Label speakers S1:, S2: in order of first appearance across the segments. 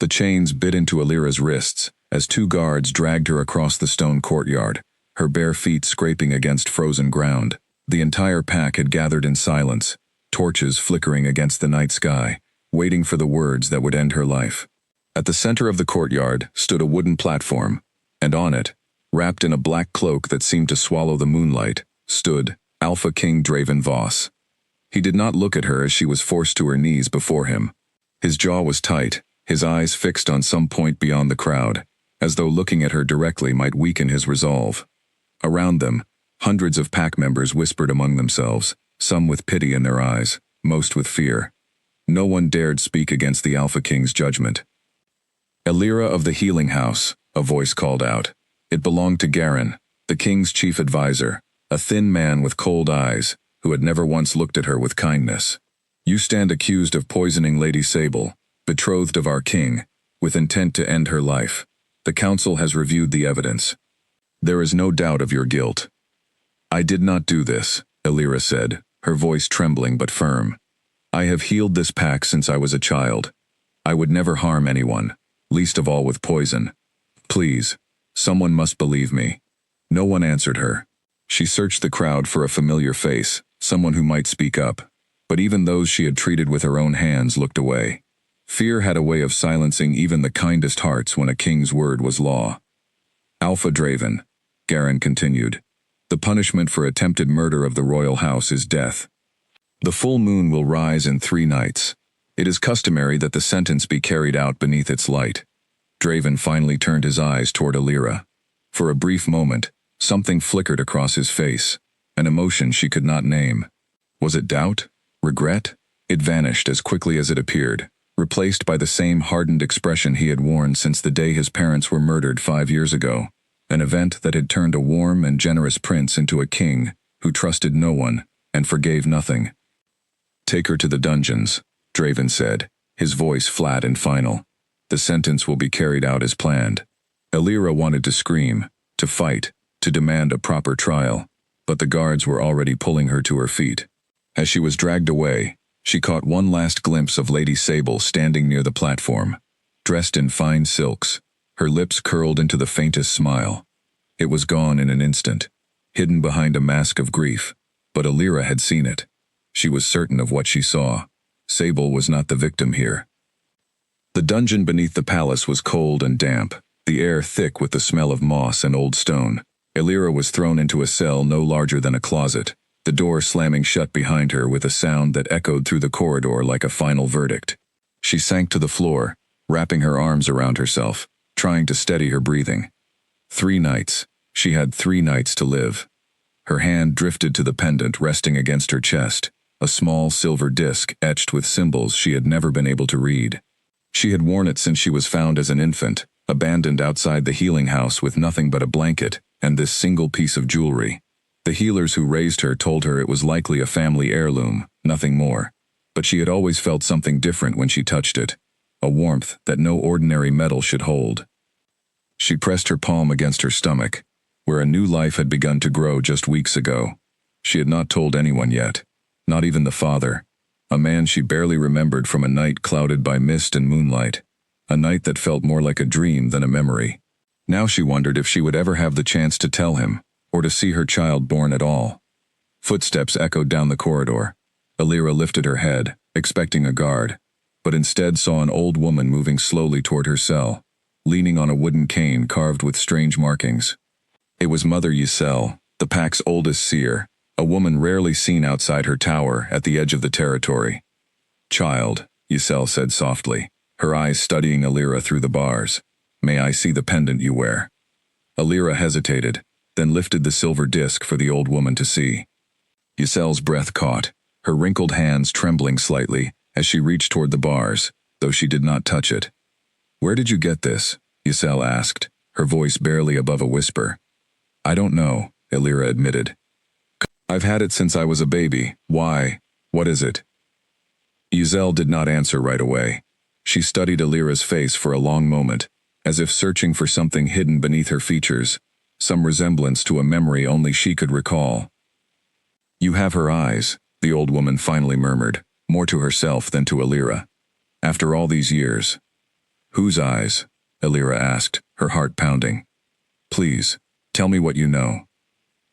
S1: The chains bit into Alira's wrists as two guards dragged her across the stone courtyard, her bare feet scraping against frozen ground. The entire pack had gathered in silence, torches flickering against the night sky, waiting for the words that would end her life. At the center of the courtyard stood a wooden platform, and on it, wrapped in a black cloak that seemed to swallow the moonlight, stood Alpha King Draven Voss. He did not look at her as she was forced to her knees before him. His jaw was tight, his eyes fixed on some point beyond the crowd, as though looking at her directly might weaken his resolve. Around them, hundreds of pack members whispered among themselves, some with pity in their eyes, most with fear. No one dared speak against the Alpha King's judgment. Alira of the Healing House, a voice called out. It belonged to Garen, the king's chief advisor, a thin man with cold eyes, who had never once looked at her with kindness. You stand accused of poisoning Lady Sable, betrothed of our king, with intent to end her life. The council has reviewed the evidence. There is no doubt of your guilt. I did not do this, Alira said, her voice trembling but firm. I have healed this pack since I was a child. I would never harm anyone, least of all with poison. Please, someone must believe me. No one answered her. She searched the crowd for a familiar face, someone who might speak up, but even those she had treated with her own hands looked away. Fear had a way of silencing even the kindest hearts when a king's word was law. Alpha Draven, Garen continued. The punishment for attempted murder of the royal house is death. The full moon will rise in 3 nights. It is customary that the sentence be carried out beneath its light. Draven finally turned his eyes toward Alira. For a brief moment, something flickered across his face, an emotion she could not name. Was it doubt? Regret? It vanished as quickly as it appeared, replaced by the same hardened expression he had worn since the day his parents were murdered 5 years ago, an event that had turned a warm and generous prince into a king who trusted no one and forgave nothing. Take her to the dungeons, Draven said, his voice flat and final. The sentence will be carried out as planned. Alira wanted to scream, to fight, to demand a proper trial, but the guards were already pulling her to her feet. As she was dragged away, she caught one last glimpse of Lady Sable standing near the platform, dressed in fine silks, her lips curled into the faintest smile. It was gone in an instant, hidden behind a mask of grief, but Alira had seen it. She was certain of what she saw. Sable was not the victim here. The dungeon beneath the palace was cold and damp, the air thick with the smell of moss and old stone. Alira was thrown into a cell no larger than a closet, the door slamming shut behind her with a sound that echoed through the corridor like a final verdict. She sank to the floor, wrapping her arms around herself, trying to steady her breathing. 3 nights. She had 3 nights to live. Her hand drifted to the pendant resting against her chest, a small silver disc etched with symbols she had never been able to read. She had worn it since she was found as an infant, abandoned outside the healing house with nothing but a blanket and this single piece of jewelry. The healers who raised her told her it was likely a family heirloom, nothing more. But she had always felt something different when she touched it, a warmth that no ordinary metal should hold. She pressed her palm against her stomach, where a new life had begun to grow just weeks ago. She had not told anyone yet, not even the father, a man she barely remembered from a night clouded by mist and moonlight, a night that felt more like a dream than a memory. Now she wondered if she would ever have the chance to tell him, or to see her child born at all. Footsteps echoed down the corridor. Alira lifted her head, expecting a guard, but instead saw an old woman moving slowly toward her cell, leaning on a wooden cane carved with strange markings. It was Mother Yselle, the pack's oldest seer, a woman rarely seen outside her tower at the edge of the territory. "Child," Yselle said softly, her eyes studying Alira through the bars. "May I see the pendant you wear?" Alira hesitated, then lifted the silver disc for the old woman to see. Yselle's breath caught, her wrinkled hands trembling slightly as she reached toward the bars, though she did not touch it. "Where did you get this?" Yselle asked, her voice barely above a whisper. "I don't know," Alira admitted. "I've had it since I was a baby. Why? What is it?" Yselle did not answer right away. She studied Alira's face for a long moment, as if searching for something hidden beneath her features, some resemblance to a memory only she could recall. "You have her eyes," the old woman finally murmured, more to herself than to Alira. "After all these years." Whose eyes? Elira asked, her heart pounding. Please, tell me what you know.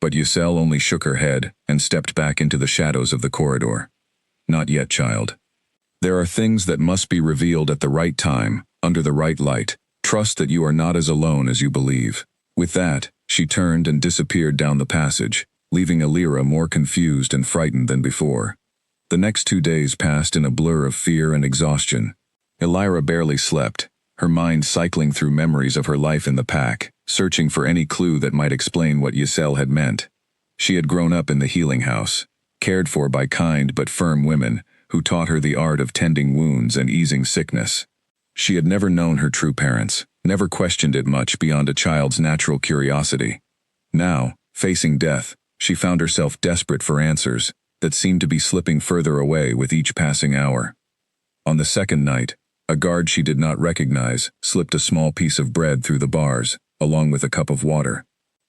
S1: But Ysel only shook her head and stepped back into the shadows of the corridor. Not yet, child. There are things that must be revealed at the right time, under the right light. Trust that you are not as alone as you believe. With that, she turned and disappeared down the passage, leaving Elira more confused and frightened than before. The next 2 days passed in a blur of fear and exhaustion. Elira barely slept, her mind cycling through memories of her life in the pack, searching for any clue that might explain what Ysel had meant. She had grown up in the healing house, cared for by kind but firm women who taught her the art of tending wounds and easing sickness. She had never known her true parents, never questioned it much beyond a child's natural curiosity. Now, facing death, she found herself desperate for answers that seemed to be slipping further away with each passing hour. On the second night, a guard she did not recognize slipped a small piece of bread through the bars, along with a cup of water.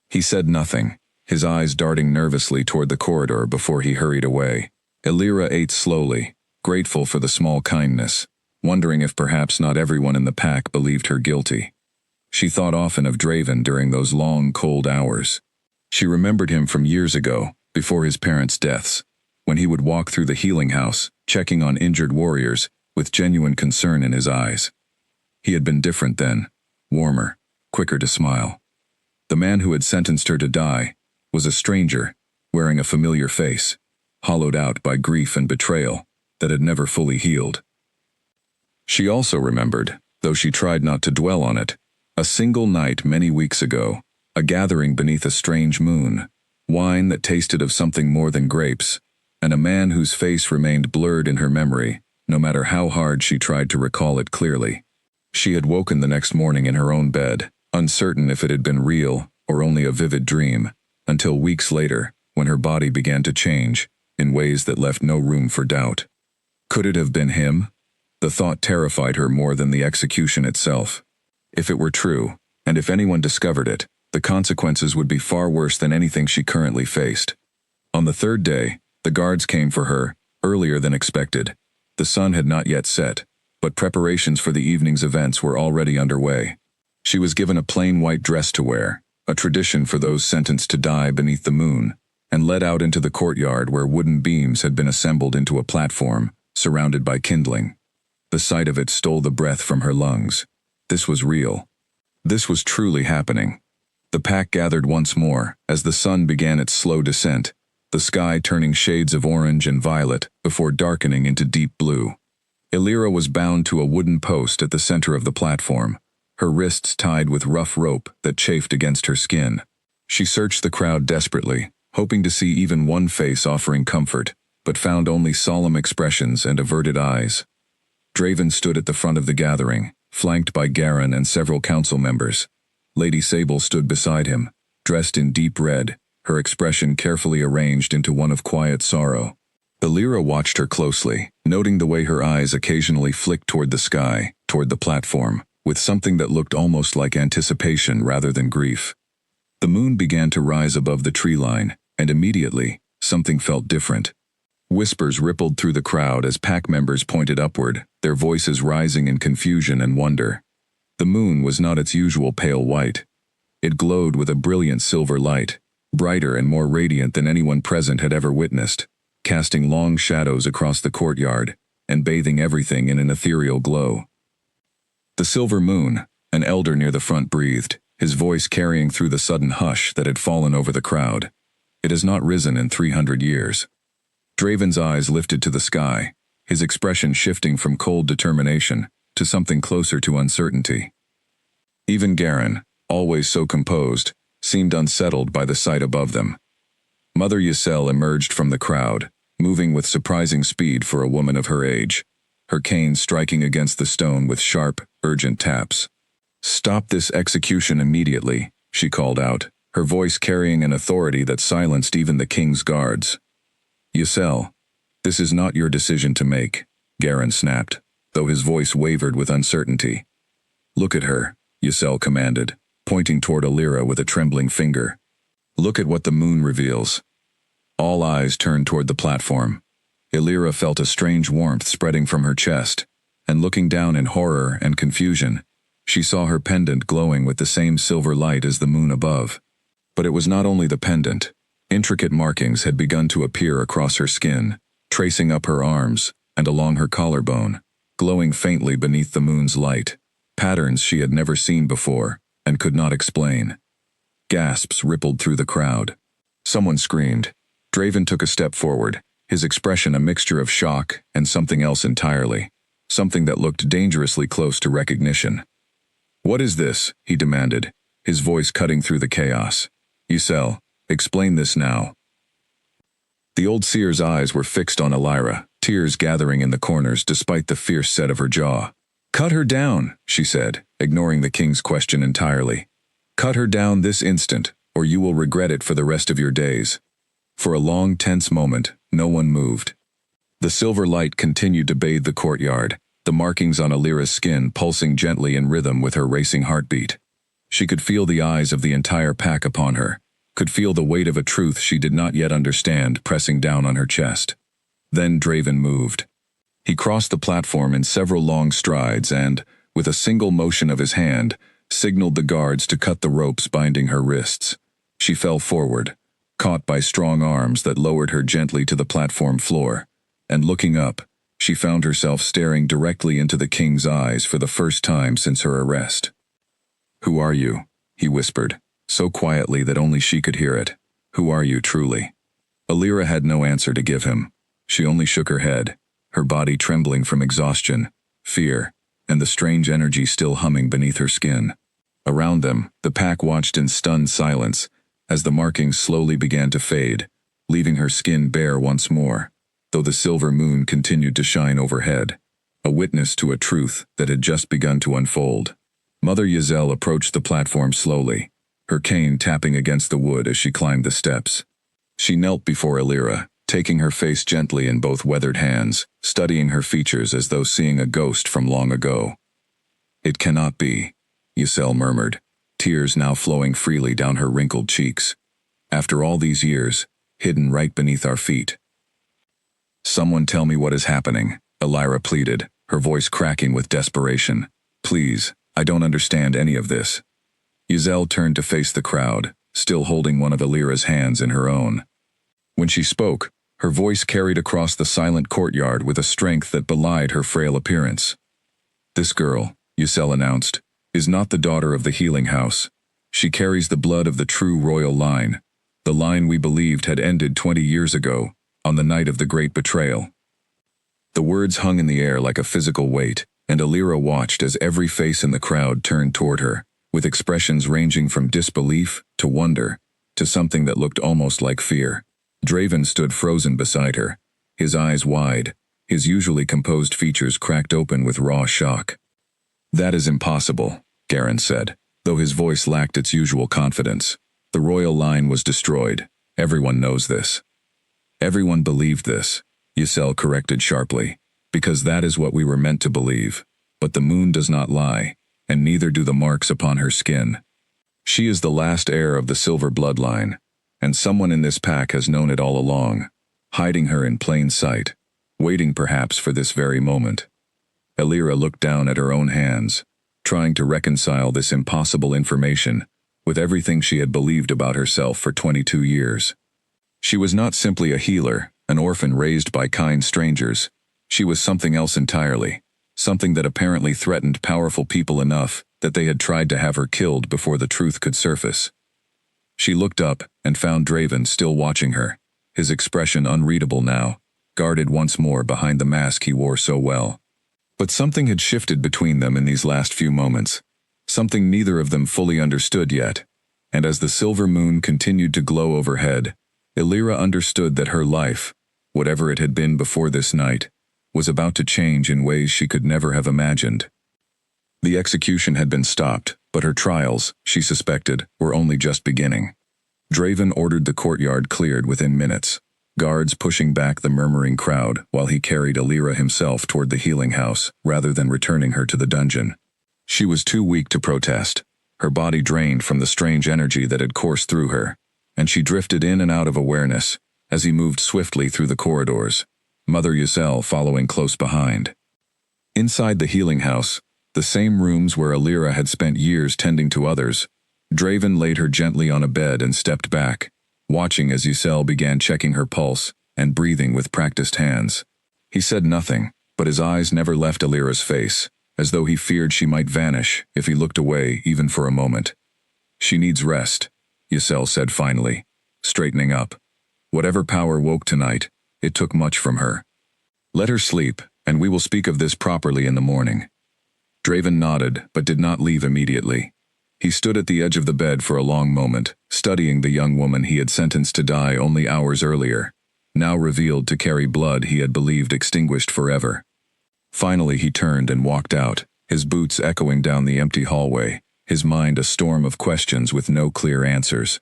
S1: He said nothing, his eyes darting nervously toward the corridor before he hurried away. Elira ate slowly, grateful for the small kindness, wondering if perhaps not everyone in the pack believed her guilty. She thought often of Draven during those long, cold hours. She remembered him from years ago, before his parents' deaths, when he would walk through the healing house, checking on injured warriors, with genuine concern in his eyes. He had been different then, warmer, quicker to smile. The man who had sentenced her to die was a stranger, wearing a familiar face, hollowed out by grief and betrayal that had never fully healed. She also remembered, though she tried not to dwell on it, a single night many weeks ago, a gathering beneath a strange moon, wine that tasted of something more than grapes, and a man whose face remained blurred in her memory, no matter how hard she tried to recall it clearly. She had woken the next morning in her own bed, uncertain if it had been real or only a vivid dream, until weeks later, when her body began to change, in ways that left no room for doubt. Could it have been him? The thought terrified her more than the execution itself. If it were true, and if anyone discovered it, the consequences would be far worse than anything she currently faced. On the third day, the guards came for her, earlier than expected. The sun had not yet set, but preparations for the evening's events were already underway. She was given a plain white dress to wear, a tradition for those sentenced to die beneath the moon, and led out into the courtyard where wooden beams had been assembled into a platform, surrounded by kindling. The sight of it stole the breath from her lungs. This was real. This was truly happening. The pack gathered once more, as the sun began its slow descent, the sky turning shades of orange and violet before darkening into deep blue. Elira was bound to a wooden post at the center of the platform, her wrists tied with rough rope that chafed against her skin. She searched the crowd desperately, hoping to see even one face offering comfort, but found only solemn expressions and averted eyes. Draven stood at the front of the gathering, flanked by Garen and several council members. Lady Sable stood beside him, dressed in deep red, her expression carefully arranged into one of quiet sorrow. Elira watched her closely, noting the way her eyes occasionally flicked toward the sky, toward the platform, with something that looked almost like anticipation rather than grief. The moon began to rise above the tree line, and immediately, something felt different. Whispers rippled through the crowd as pack members pointed upward, their voices rising in confusion and wonder. The moon was not its usual pale white. It glowed with a brilliant silver light, brighter and more radiant than anyone present had ever witnessed, casting long shadows across the courtyard and bathing everything in an ethereal glow. The silver moon, an elder near the front breathed, his voice carrying through the sudden hush that had fallen over the crowd. It has not risen in 300 years. Draven's eyes lifted to the sky, his expression shifting from cold determination to something closer to uncertainty. Even Garen, always so composed, seemed unsettled by the sight above them. Mother Ysel emerged from the crowd, moving with surprising speed for a woman of her age, her cane striking against the stone with sharp, urgent taps. "Stop this execution immediately," she called out, her voice carrying an authority that silenced even the king's guards. "Ysel, this is not your decision to make," Garen snapped, though his voice wavered with uncertainty. "Look at her," Ysel commanded, pointing toward Elira with a trembling finger. "Look at what the moon reveals." All eyes turned toward the platform. Elira felt a strange warmth spreading from her chest. and looking down in horror and confusion, she saw her pendant glowing with the same silver light as the moon above. But it was not only the pendant. Intricate markings had begun to appear across her skin, tracing up her arms and along her collarbone, glowing faintly beneath the moon's light, patterns she had never seen before and could not explain. Gasps rippled through the crowd. Someone screamed. Draven took a step forward, his expression a mixture of shock and something else entirely, something that looked dangerously close to recognition. "What is this?" he demanded, his voice cutting through the chaos. "Ysel, explain this now." The old seer's eyes were fixed on Elira, tears gathering in the corners despite the fierce set of her jaw. "Cut her down," she said, ignoring the king's question entirely. "Cut her down this instant, or you will regret it for the rest of your days." For a long, tense moment, no one moved. The silver light continued to bathe the courtyard, the markings on Elira's skin pulsing gently in rhythm with her racing heartbeat. She could feel the eyes of the entire pack upon her, could feel the weight of a truth she did not yet understand pressing down on her chest. Then Draven moved. He crossed the platform in several long strides and, with a single motion of his hand, signaled the guards to cut the ropes binding her wrists. She fell forward, caught by strong arms that lowered her gently to the platform floor, and looking up, she found herself staring directly into the king's eyes for the first time since her arrest. "Who are you?" he whispered, so quietly that only she could hear it. "Who are you, truly?" Elira had no answer to give him. She only shook her head, her body trembling from exhaustion, fear, and the strange energy still humming beneath her skin. Around them, the pack watched in stunned silence as the markings slowly began to fade, leaving her skin bare once more, though the silver moon continued to shine overhead, a witness to a truth that had just begun to unfold. Mother Ysel approached the platform slowly, her cane tapping against the wood as she climbed the steps. She knelt before Elira, taking her face gently in both weathered hands, studying her features as though seeing a ghost from long ago. "It cannot be," Ysel murmured, tears now flowing freely down her wrinkled cheeks. "After all these years, hidden right beneath our feet." "Someone tell me what is happening," Elira pleaded, her voice cracking with desperation. "Please, I don't understand any of this." Ysel turned to face the crowd, still holding one of Elira's hands in her own. When she spoke, her voice carried across the silent courtyard with a strength that belied her frail appearance. "This girl," Ysel announced, "is not the daughter of the healing house. She carries the blood of the true royal line, the line we believed had ended 20 years ago, on the night of the great betrayal." The words hung in the air like a physical weight, and Elira watched as every face in the crowd turned toward her, with expressions ranging from disbelief to wonder, to something that looked almost like fear. Draven stood frozen beside her, his eyes wide, his usually composed features cracked open with raw shock. "That is impossible," Garen said, though his voice lacked its usual confidence. "The royal line was destroyed. Everyone knows this." "Everyone believed this," Ysel corrected sharply, "because that is what we were meant to believe. But the moon does not lie, and neither do the marks upon her skin. She is the last heir of the silver bloodline, and someone in this pack has known it all along, hiding her in plain sight, waiting perhaps for this very moment." Elira looked down at her own hands, trying to reconcile this impossible information with everything she had believed about herself for 22 years. She was not simply a healer, an orphan raised by kind strangers. She was something else entirely, something that apparently threatened powerful people enough that they had tried to have her killed before the truth could surface. She looked up and found Draven still watching her, his expression unreadable now, guarded once more behind the mask he wore so well. But something had shifted between them in these last few moments, something neither of them fully understood yet, and as the silver moon continued to glow overhead, Elira understood that her life, whatever it had been before this night, was about to change in ways she could never have imagined. The execution had been stopped, but her trials, she suspected, were only just beginning. Draven ordered the courtyard cleared within minutes, guards pushing back the murmuring crowd while he carried Elira himself toward the healing house rather than returning her to the dungeon. She was too weak to protest, her body drained from the strange energy that had coursed through her, and she drifted in and out of awareness as he moved swiftly through the corridors, Mother Ysel following close behind. Inside the healing house, the same rooms where Alira had spent years tending to others, Draven laid her gently on a bed and stepped back, watching as Ysel began checking her pulse and breathing with practiced hands. He said nothing, but his eyes never left Alira's face, as though he feared she might vanish if he looked away even for a moment. "She needs rest," Ysel said finally, straightening up. "Whatever power woke tonight, it took much from her. Let her sleep, and we will speak of this properly in the morning." Draven nodded, but did not leave immediately. He stood at the edge of the bed for a long moment, studying the young woman he had sentenced to die only hours earlier, now revealed to carry blood he had believed extinguished forever. Finally he turned and walked out, his boots echoing down the empty hallway, his mind a storm of questions with no clear answers.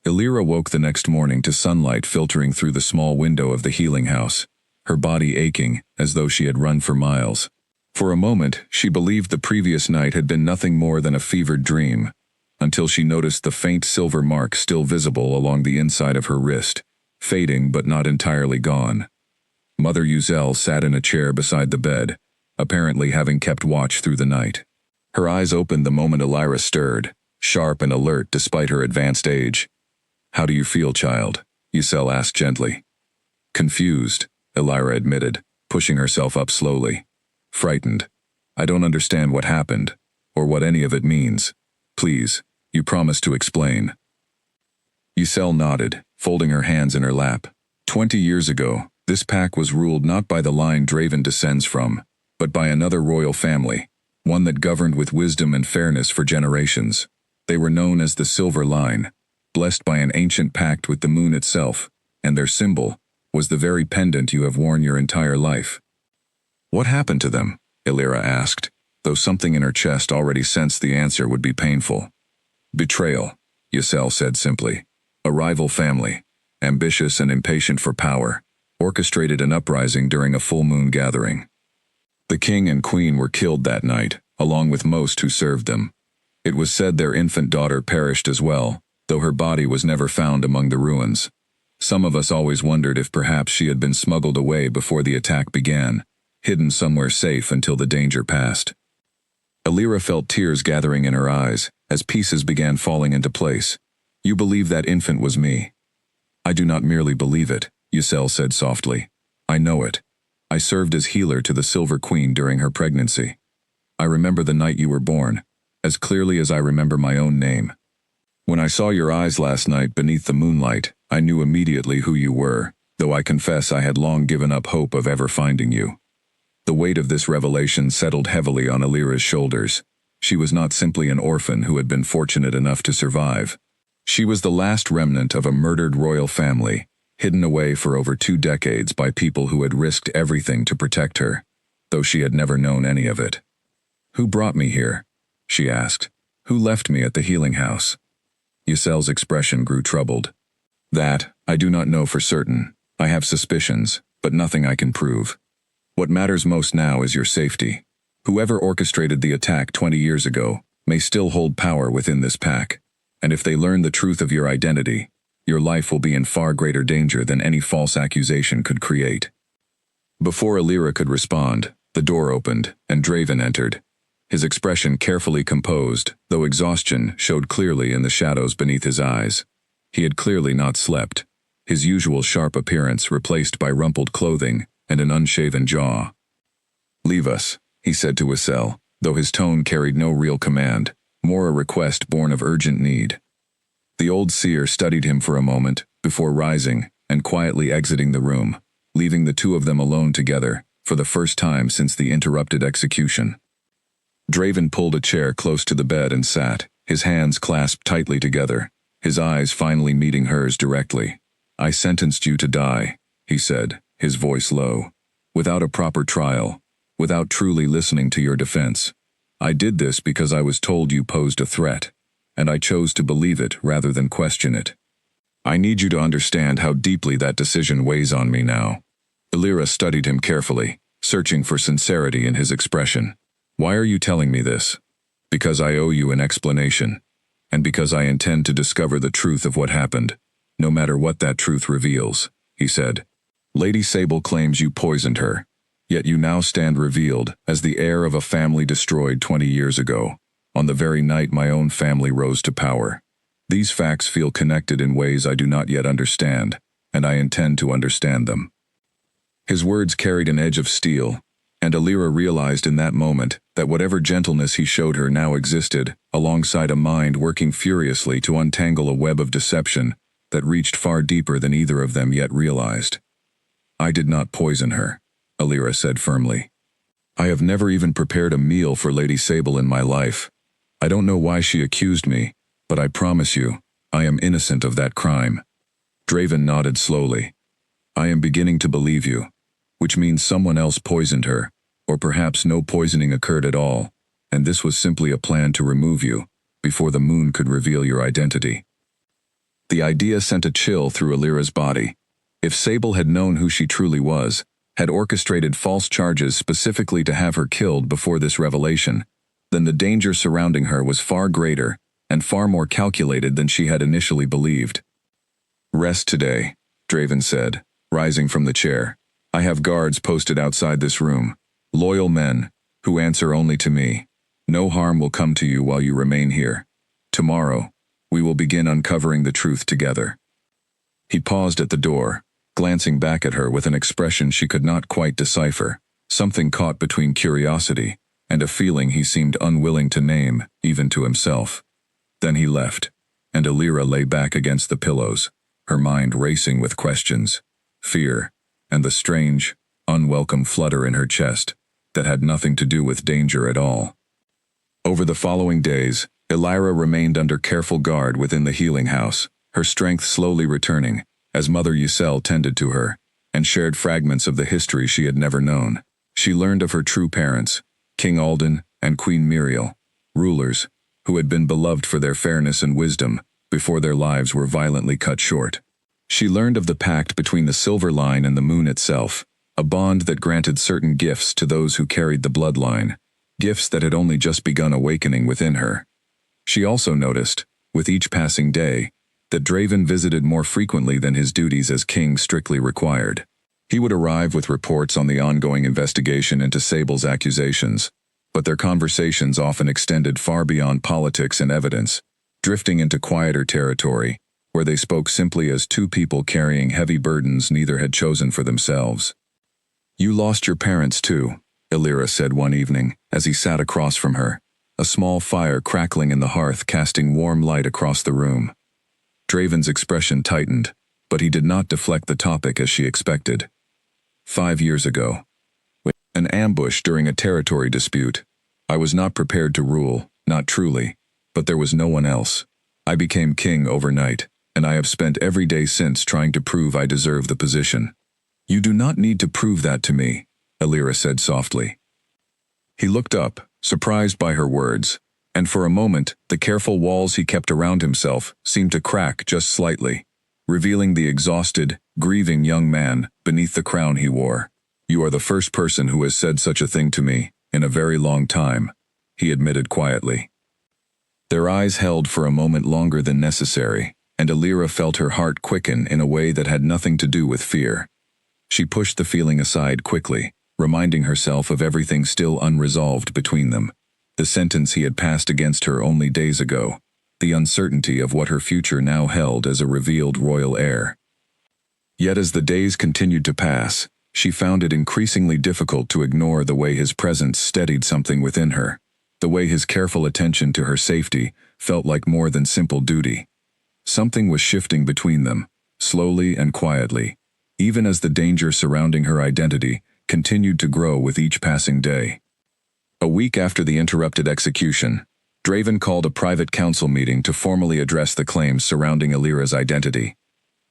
S1: Alira woke the next morning to sunlight filtering through the small window of the healing house, her body aching as though she had run for miles. For a moment, she believed the previous night had been nothing more than a fevered dream, until she noticed the faint silver mark still visible along the inside of her wrist, fading but not entirely gone. Mother Ysel sat in a chair beside the bed, apparently having kept watch through the night. Her eyes opened the moment Alira stirred, sharp and alert despite her advanced age. "How do you feel, child?" Ysel asked gently. "Confused," Alira admitted, pushing herself up slowly. "Frightened. I don't understand what happened, or what any of it means. Please, you promised to explain." Ysel nodded, folding her hands in her lap. 20 years ago, this pack was ruled not by the line Draven descends from, but by another royal family, one that governed with wisdom and fairness for generations. They were known as the Silver Line, blessed by an ancient pact with the moon itself, and their symbol was the very pendant you have worn your entire life. "What happened to them?" Alira asked, though something in her chest already sensed the answer would be painful. "Betrayal," Ysel said simply. "A rival family, ambitious and impatient for power, orchestrated an uprising during a full moon gathering. The king and queen were killed that night, along with most who served them. It was said their infant daughter perished as well, though her body was never found among the ruins. Some of us always wondered if perhaps she had been smuggled away before the attack began, hidden somewhere safe until the danger passed." Alira felt tears gathering in her eyes, as pieces began falling into place. "You believe that infant was me." "I do not merely believe it," Ysel said softly. "I know it. I served as healer to the Silver Queen during her pregnancy. I remember the night you were born, as clearly as I remember my own name. When I saw your eyes last night beneath the moonlight, I knew immediately who you were, though I confess I had long given up hope of ever finding you." The weight of this revelation settled heavily on Alira's shoulders. She was not simply an orphan who had been fortunate enough to survive. She was the last remnant of a murdered royal family, hidden away for over 2 decades by people who had risked everything to protect her, though she had never known any of it. "Who brought me here?" she asked. "Who left me at the healing house?" Ysel's expression grew troubled. "That, I do not know for certain. I have suspicions, but nothing I can prove. What matters most now is your safety. Whoever orchestrated the attack 20 years ago may still hold power within this pack, and if they learn the truth of your identity, your life will be in far greater danger than any false accusation could create." Before Alira could respond, the door opened, and Draven entered. His expression carefully composed, though exhaustion showed clearly in the shadows beneath his eyes. He had clearly not slept, his usual sharp appearance replaced by rumpled clothing and an unshaven jaw. "Leave us," he said to Ysel, though his tone carried no real command, more a request born of urgent need. The old seer studied him for a moment, before rising and quietly exiting the room, leaving the two of them alone together, for the first time since the interrupted execution. Draven pulled a chair close to the bed and sat, his hands clasped tightly together, his eyes finally meeting hers directly. "I sentenced you to die," he said, his voice low, "without a proper trial, without truly listening to your defense. I did this because I was told you posed a threat, and I chose to believe it rather than question it. I need you to understand how deeply that decision weighs on me now." Alira studied him carefully, searching for sincerity in his expression. "Why are you telling me this?" "Because I owe you an explanation, and because I intend to discover the truth of what happened, no matter what that truth reveals," he said. "Lady Sable claims you poisoned her. Yet you now stand revealed as the heir of a family destroyed 20 years ago, on the very night my own family rose to power. These facts feel connected in ways I do not yet understand, and I intend to understand them." His words carried an edge of steel, and Alira realized in that moment that whatever gentleness he showed her now existed alongside a mind working furiously to untangle a web of deception that reached far deeper than either of them yet realized. "I did not poison her," Alira said firmly. "I have never even prepared a meal for Lady Sable in my life. I don't know why she accused me, but I promise you, I am innocent of that crime." Draven nodded slowly. "I am beginning to believe you, which means someone else poisoned her, or perhaps no poisoning occurred at all, and this was simply a plan to remove you, before the moon could reveal your identity." The idea sent a chill through Alira's body. If Sable had known who she truly was, had orchestrated false charges specifically to have her killed before this revelation, then the danger surrounding her was far greater and far more calculated than she had initially believed. "Rest today," Draven said, rising from the chair. "I have guards posted outside this room, loyal men, who answer only to me. No harm will come to you while you remain here. Tomorrow, we will begin uncovering the truth together." He paused at the door, glancing back at her with an expression she could not quite decipher, something caught between curiosity and a feeling he seemed unwilling to name, even to himself. Then he left, and Alira lay back against the pillows, her mind racing with questions, fear, and the strange, unwelcome flutter in her chest that had nothing to do with danger at all. Over the following days, Alira remained under careful guard within the healing house, her strength slowly returning, as Mother Yselle tended to her, and shared fragments of the history she had never known. She learned of her true parents, King Alden and Queen Muriel, rulers who had been beloved for their fairness and wisdom before their lives were violently cut short. She learned of the pact between the Silver Line and the moon itself, a bond that granted certain gifts to those who carried the bloodline, gifts that had only just begun awakening within her. She also noticed, with each passing day, that Draven visited more frequently than his duties as king strictly required. He would arrive with reports on the ongoing investigation into Sable's accusations, but their conversations often extended far beyond politics and evidence, drifting into quieter territory, where they spoke simply as two people carrying heavy burdens neither had chosen for themselves. "You lost your parents too," Alira said one evening, as he sat across from her, a small fire crackling in the hearth casting warm light across the room. Draven's expression tightened, but he did not deflect the topic as she expected. 5 years ago. An ambush during a territory dispute. I was not prepared to rule, not truly, but there was no one else. I became king overnight, and I have spent every day since trying to prove I deserve the position. "You do not need to prove that to me," Alira said softly. He looked up, surprised by her words, and for a moment the careful walls he kept around himself seemed to crack just slightly, revealing the exhausted, grieving young man beneath the crown he wore. "You are the first person who has said such a thing to me in a very long time," he admitted quietly. Their eyes held for a moment longer than necessary, and Alira felt her heart quicken in a way that had nothing to do with fear. She pushed the feeling aside quickly, reminding herself of everything still unresolved between them. The sentence he had passed against her only days ago, the uncertainty of what her future now held as a revealed royal heir. Yet as the days continued to pass, she found it increasingly difficult to ignore the way his presence steadied something within her, the way his careful attention to her safety felt like more than simple duty. Something was shifting between them, slowly and quietly, even as the danger surrounding her identity continued to grow with each passing day. A week after the interrupted execution, Draven called a private council meeting to formally address the claims surrounding Alira's identity.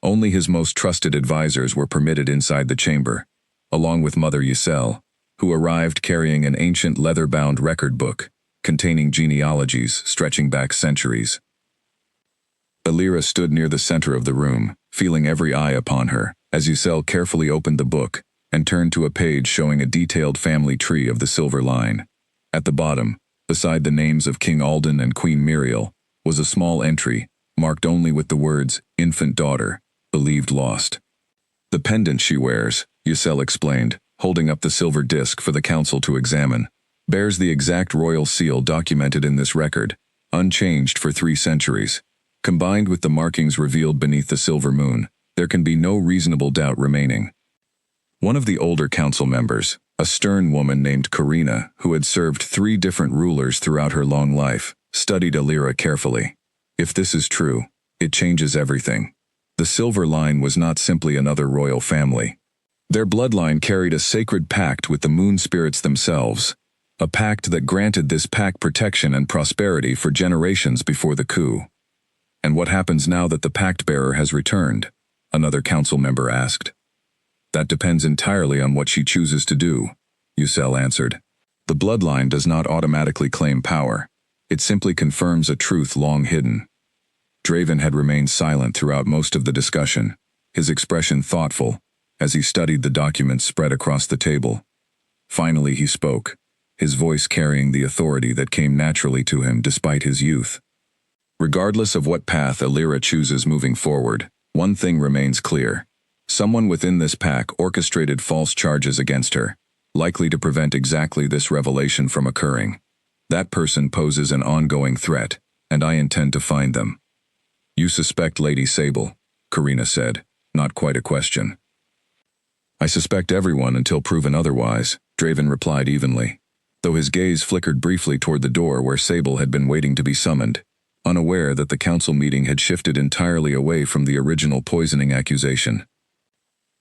S1: Only his most trusted advisors were permitted inside the chamber, along with Mother Yselle, who arrived carrying an ancient leather-bound record book containing genealogies stretching back centuries. Alira stood near the center of the room, feeling every eye upon her, as Yselle carefully opened the book and turned to a page showing a detailed family tree of the Silver Line. At the bottom, beside the names of King Alden and Queen Muriel, was a small entry, marked only with the words, "Infant daughter, believed lost." "The pendant she wears," Yselle explained, holding up the silver disc for the council to examine. Bears the exact royal seal documented in this record, unchanged for 3 centuries. Combined with the markings revealed beneath the silver moon, there can be no reasonable doubt remaining. One of the older council members, a stern woman named Karina, who had served 3 different rulers throughout her long life, studied Alira carefully. If this is true, it changes everything. The silver line was not simply another royal family. Their bloodline carried a sacred pact with the moon spirits themselves, a pact that granted this pack protection and prosperity for generations before the coup. And what happens now that the pact bearer has returned? Another council member asked. That depends entirely on what she chooses to do, Yusel answered. The bloodline does not automatically claim power. It simply confirms a truth long hidden. Draven had remained silent throughout most of the discussion, his expression thoughtful, as he studied the documents spread across the table. Finally he spoke, his voice carrying the authority that came naturally to him despite his youth. Regardless of what path Alira chooses moving forward, one thing remains clear. Someone within this pack orchestrated false charges against her, likely to prevent exactly this revelation from occurring. That person poses an ongoing threat, and I intend to find them. You suspect Lady Sable, Karina said, not quite a question. I suspect everyone until proven otherwise, Draven replied evenly, though his gaze flickered briefly toward the door where Sable had been waiting to be summoned, unaware that the council meeting had shifted entirely away from the original poisoning accusation.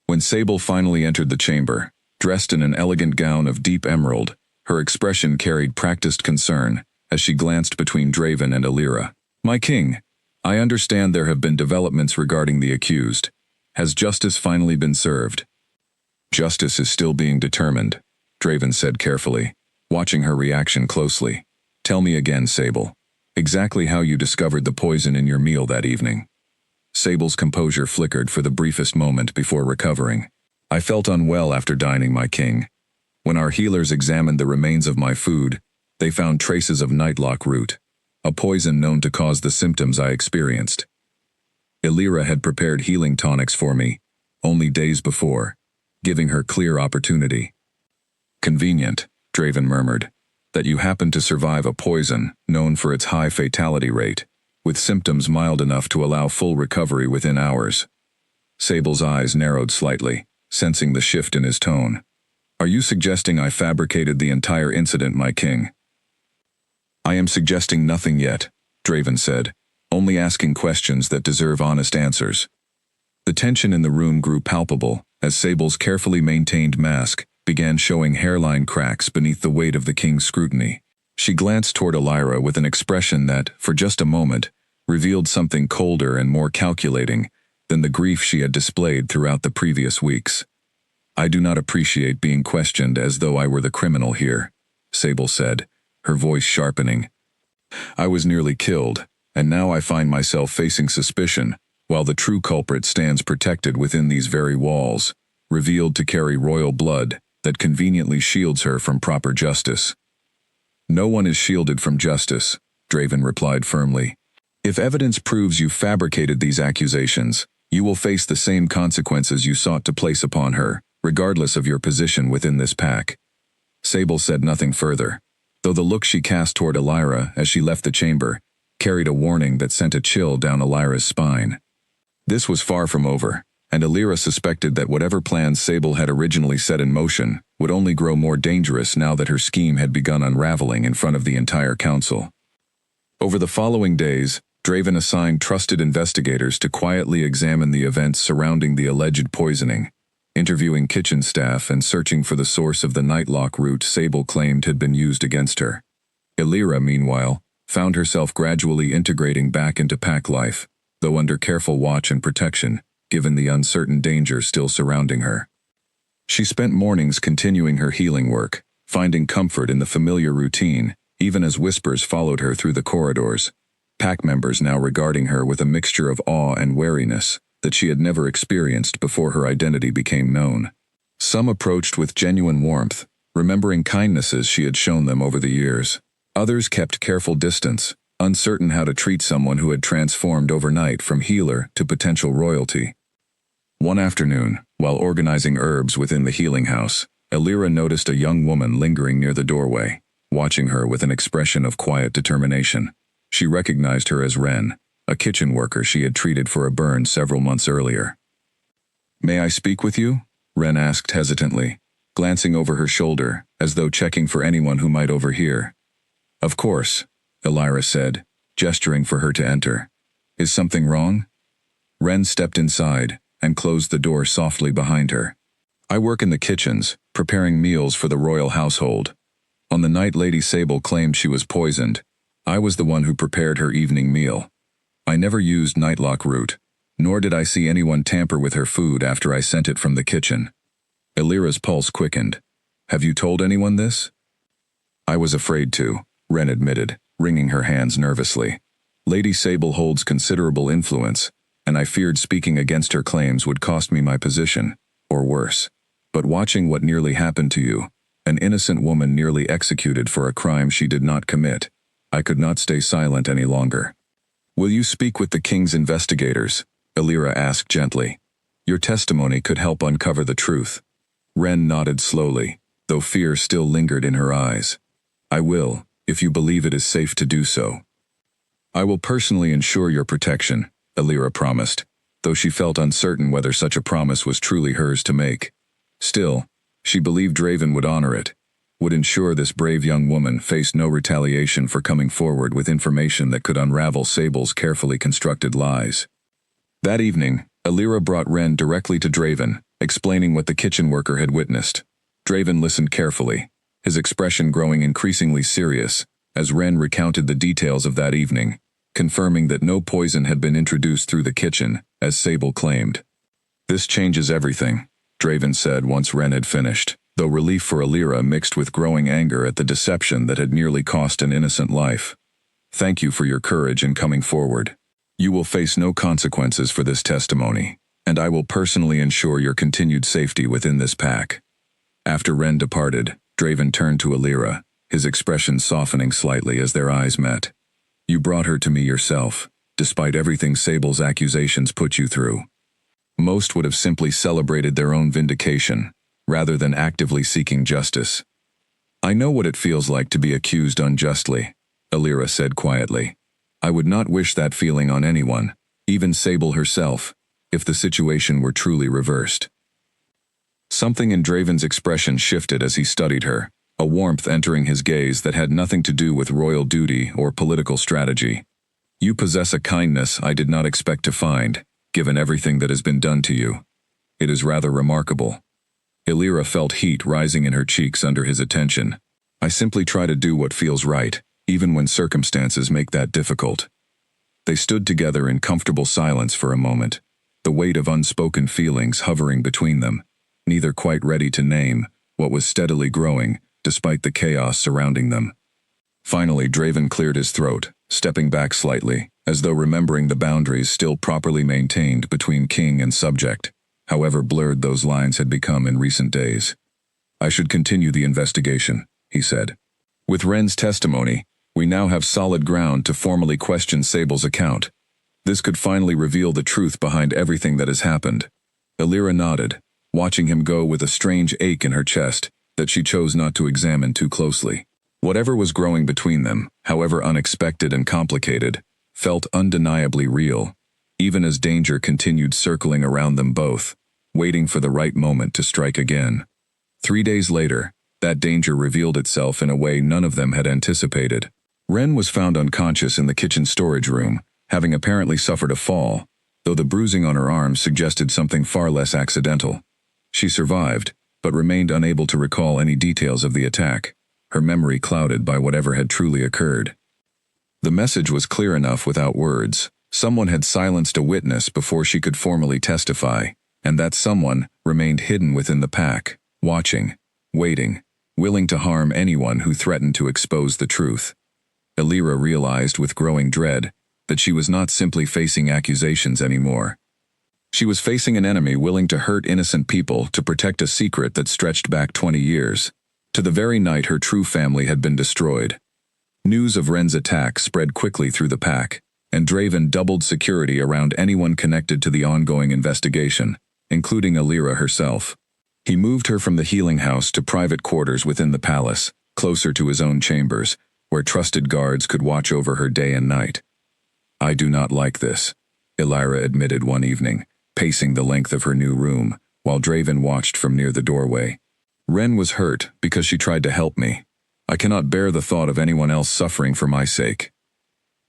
S1: When Sable finally entered the chamber, dressed in an elegant gown of deep emerald, her expression carried practiced concern as she glanced between Draven and Alira. My king, I understand there have been developments regarding the accused. Has justice finally been served? Justice is still being determined, Draven said carefully, watching her reaction closely. Tell me again, Sable, exactly how you discovered the poison in your meal that evening. Sable's composure flickered for the briefest moment before recovering. I felt unwell after dining, my king. When our healers examined the remains of my food, they found traces of nightlock root, a poison known to cause the symptoms I experienced. Alira had prepared healing tonics for me, only days before, giving her clear opportunity. Convenient, Draven murmured, that you happened to survive a poison known for its high fatality rate, with symptoms mild enough to allow full recovery within hours. Sable's eyes narrowed slightly, sensing the shift in his tone. Are you suggesting I fabricated the entire incident, my king? I am suggesting nothing yet, Draven said, only asking questions that deserve honest answers. The tension in the room grew palpable as Sable's carefully maintained mask began showing hairline cracks beneath the weight of the king's scrutiny. She glanced toward Alira with an expression that, for just a moment, revealed something colder and more calculating than the grief she had displayed throughout the previous weeks. I do not appreciate being questioned as though I were the criminal here, Sable said, her voice sharpening. I was nearly killed, and now I find myself facing suspicion, while the true culprit stands protected within these very walls, revealed to carry royal blood that conveniently shields her from proper justice. No one is shielded from justice, Draven replied firmly. If evidence proves you fabricated these accusations, you will face the same consequences you sought to place upon her, regardless of your position within this pack. Sable said nothing further, though the look she cast toward Alira as she left the chamber carried a warning that sent a chill down Alira's spine. This was far from over, and Alira suspected that whatever plans Sable had originally set in motion would only grow more dangerous now that her scheme had begun unraveling in front of the entire council. Over the following days, Draven assigned trusted investigators to quietly examine the events surrounding the alleged poisoning, interviewing kitchen staff and searching for the source of the nightlock root Sable claimed had been used against her. Alira, meanwhile, found herself gradually integrating back into pack life, though under careful watch and protection, given the uncertain danger still surrounding her. She spent mornings continuing her healing work, finding comfort in the familiar routine, even as whispers followed her through the corridors, pack members now regarding her with a mixture of awe and wariness that she had never experienced before her identity became known. Some approached with genuine warmth, remembering kindnesses she had shown them over the years. Others kept careful distance, uncertain how to treat someone who had transformed overnight from healer to potential royalty. One afternoon, while organizing herbs within the healing house, Elira noticed a young woman lingering near the doorway, watching her with an expression of quiet determination. She recognized her as Ren, a kitchen worker she had treated for a burn several months earlier. "May I speak with you?" Ren asked hesitantly, glancing over her shoulder, as though checking for anyone who might overhear. "Of course," Elira said, gesturing for her to enter. "Is something wrong?" Ren stepped inside and closed the door softly behind her. "I work in the kitchens, preparing meals for the royal household. On the night Lady Sable claimed she was poisoned, I was the one who prepared her evening meal. I never used nightlock root, nor did I see anyone tamper with her food after I sent it from the kitchen." Elira's pulse quickened. "Have you told anyone this?" "I was afraid to," Ren admitted, wringing her hands nervously. "Lady Sable holds considerable influence, and I feared speaking against her claims would cost me my position, or worse. But watching what nearly happened to you, an innocent woman nearly executed for a crime she did not commit, I could not stay silent any longer." "Will you speak with the king's investigators?" Elira asked gently. "Your testimony could help uncover the truth." Ren nodded slowly, though fear still lingered in her eyes. "I will, if you believe it is safe to do so." "I will personally ensure your protection," Elira promised, though she felt uncertain whether such a promise was truly hers to make. Still, she believed Draven would honor it, would ensure this brave young woman faced no retaliation for coming forward with information that could unravel Sable's carefully constructed lies. That evening, Elira brought Ren directly to Draven, explaining what the kitchen worker had witnessed. Draven listened carefully, his expression growing increasingly serious, as Ren recounted the details of that evening, confirming that no poison had been introduced through the kitchen, as Sable claimed. "This changes everything," Draven said once Ren had finished, though relief for Elira mixed with growing anger at the deception that had nearly cost an innocent life. "Thank you for your courage in coming forward. You will face no consequences for this testimony, and I will personally ensure your continued safety within this pack." After Ren departed, Draven turned to Elira, his expression softening slightly as their eyes met. "You brought her to me yourself, despite everything Sable's accusations put you through. Most would have simply celebrated their own vindication, rather than actively seeking justice." "I know what it feels like to be accused unjustly," Elira said quietly. "I would not wish that feeling on anyone, even Sable herself, if the situation were truly reversed." Something in Draven's expression shifted as he studied her, a warmth entering his gaze that had nothing to do with royal duty or political strategy. "You possess a kindness I did not expect to find, given everything that has been done to you. It is rather remarkable." Elira felt heat rising in her cheeks under his attention. "I simply try to do what feels right, even when circumstances make that difficult." They stood together in comfortable silence for a moment, the weight of unspoken feelings hovering between them, neither quite ready to name what was steadily growing, despite the chaos surrounding them. Finally, Draven cleared his throat, stepping back slightly, as though remembering the boundaries still properly maintained between king and subject, however blurred those lines had become in recent days. "I should continue the investigation," he said. "With Ren's testimony, we now have solid ground to formally question Sable's account. This could finally reveal the truth behind everything that has happened." Elira nodded, watching him go with a strange ache in her chest that she chose not to examine too closely. Whatever was growing between them, however unexpected and complicated, felt undeniably real, even as danger continued circling around them both, waiting for the right moment to strike again. 3 days later, that danger revealed itself in a way none of them had anticipated. Ren was found unconscious in the kitchen storage room, having apparently suffered a fall, though the bruising on her arm suggested something far less accidental. She survived, but remained unable to recall any details of the attack, her memory clouded by whatever had truly occurred. The message was clear enough without words. Someone had silenced a witness before she could formally testify, and that someone remained hidden within the pack, watching, waiting, willing to harm anyone who threatened to expose the truth. Elira realized with growing dread that she was not simply facing accusations anymore. She was facing an enemy willing to hurt innocent people to protect a secret that stretched back 20 years, to the very night her true family had been destroyed. News of Ren's attack spread quickly through the pack, and Draven doubled security around anyone connected to the ongoing investigation, including Elira herself. He moved her from the healing house to private quarters within the palace, closer to his own chambers, where trusted guards could watch over her day and night. "I do not like this," Elira admitted one evening, pacing the length of her new room, while Draven watched from near the doorway. "Ren was hurt because she tried to help me. I cannot bear the thought of anyone else suffering for my sake."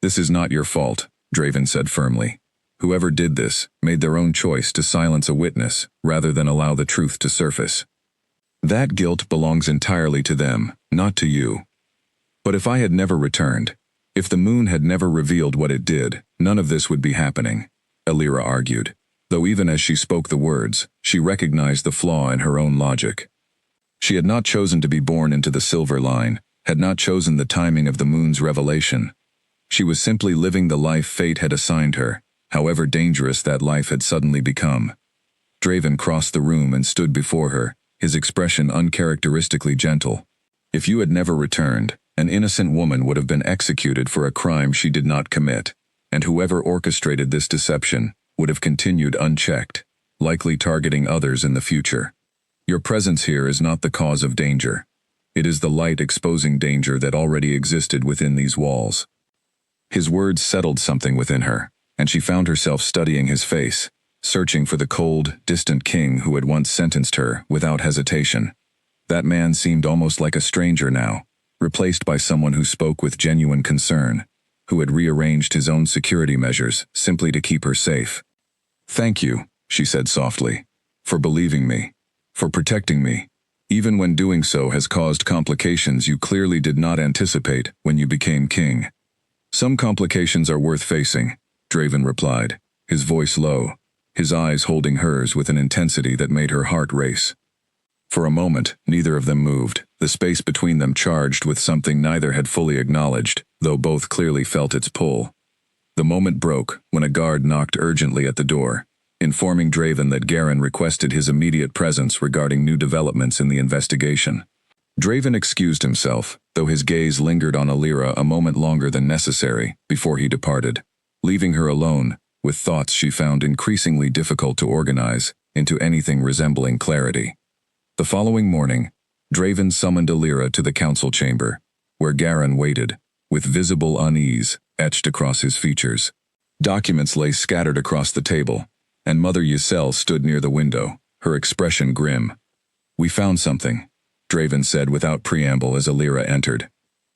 S1: "This is not your fault," Draven said firmly. "Whoever did this made their own choice to silence a witness rather than allow the truth to surface. That guilt belongs entirely to them, not to you. But if I had never returned, if the moon had never revealed what it did, none of this would be happening," Elira argued, though even as she spoke the words, she recognized the flaw in her own logic. She had not chosen to be born into the silver line, had not chosen the timing of the moon's revelation. She was simply living the life fate had assigned her, however dangerous that life had suddenly become. Draven crossed the room and stood before her, his expression uncharacteristically gentle. "If you had never returned, an innocent woman would have been executed for a crime she did not commit, and whoever orchestrated this deception would have continued unchecked, likely targeting others in the future. Your presence here is not the cause of danger. It is the light exposing danger that already existed within these walls." His words settled something within her, and she found herself studying his face, searching for the cold, distant king who had once sentenced her without hesitation. That man seemed almost like a stranger now, replaced by someone who spoke with genuine concern, who had rearranged his own security measures simply to keep her safe. "Thank you," she said softly, "for believing me, for protecting me, even when doing so has caused complications you clearly did not anticipate when you became king." "Some complications are worth facing," Draven replied, his voice low, his eyes holding hers with an intensity that made her heart race. For a moment, neither of them moved, the space between them charged with something neither had fully acknowledged, though both clearly felt its pull. The moment broke when a guard knocked urgently at the door, informing Draven that Garen requested his immediate presence regarding new developments in the investigation. Draven excused himself, though his gaze lingered on Elira a moment longer than necessary before he departed, leaving her alone with thoughts she found increasingly difficult to organize into anything resembling clarity. The following morning, Draven summoned Elira to the council chamber, where Garen waited, with visible unease etched across his features. Documents lay scattered across the table, and Mother Ysel stood near the window, her expression grim. "We found something," Draven said without preamble as Elira entered.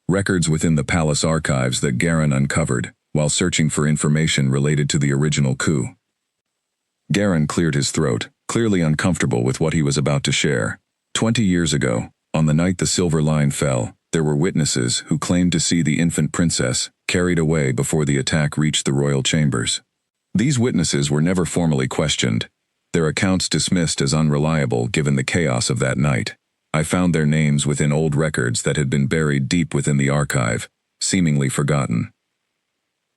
S1: "Records within the palace archives that Garen uncovered while searching for information related to the original coup." Garen cleared his throat, clearly uncomfortable with what he was about to share. 20 years ago, on the night the Silver Line fell, there were witnesses who claimed to see the infant princess carried away before the attack reached the royal chambers. These witnesses were never formally questioned, their accounts dismissed as unreliable given the chaos of that night. I found their names within old records that had been buried deep within the archive, seemingly forgotten.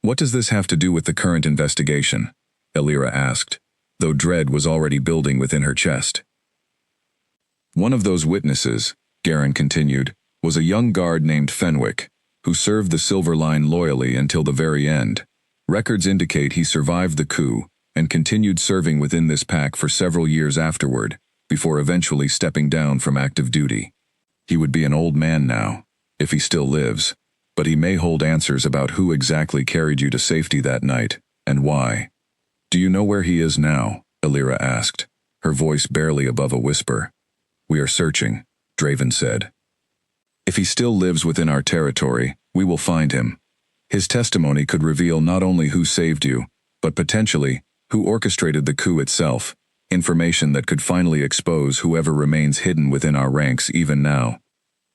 S1: "What does this have to do with the current investigation?" Elira asked, though dread was already building within her chest. "One of those witnesses," Garen continued, "was a young guard named Fenwick, who served the Silver Line loyally until the very end. Records indicate he survived the coup and continued serving within this pack for several years afterward, before eventually stepping down from active duty. He would be an old man now, if he still lives, but he may hold answers about who exactly carried you to safety that night, and why." "Do you know where he is now?" Elira asked, her voice barely above a whisper. "We are searching," Draven said. "If he still lives within our territory, we will find him. His testimony could reveal not only who saved you, but potentially who orchestrated the coup itself, information that could finally expose whoever remains hidden within our ranks even now."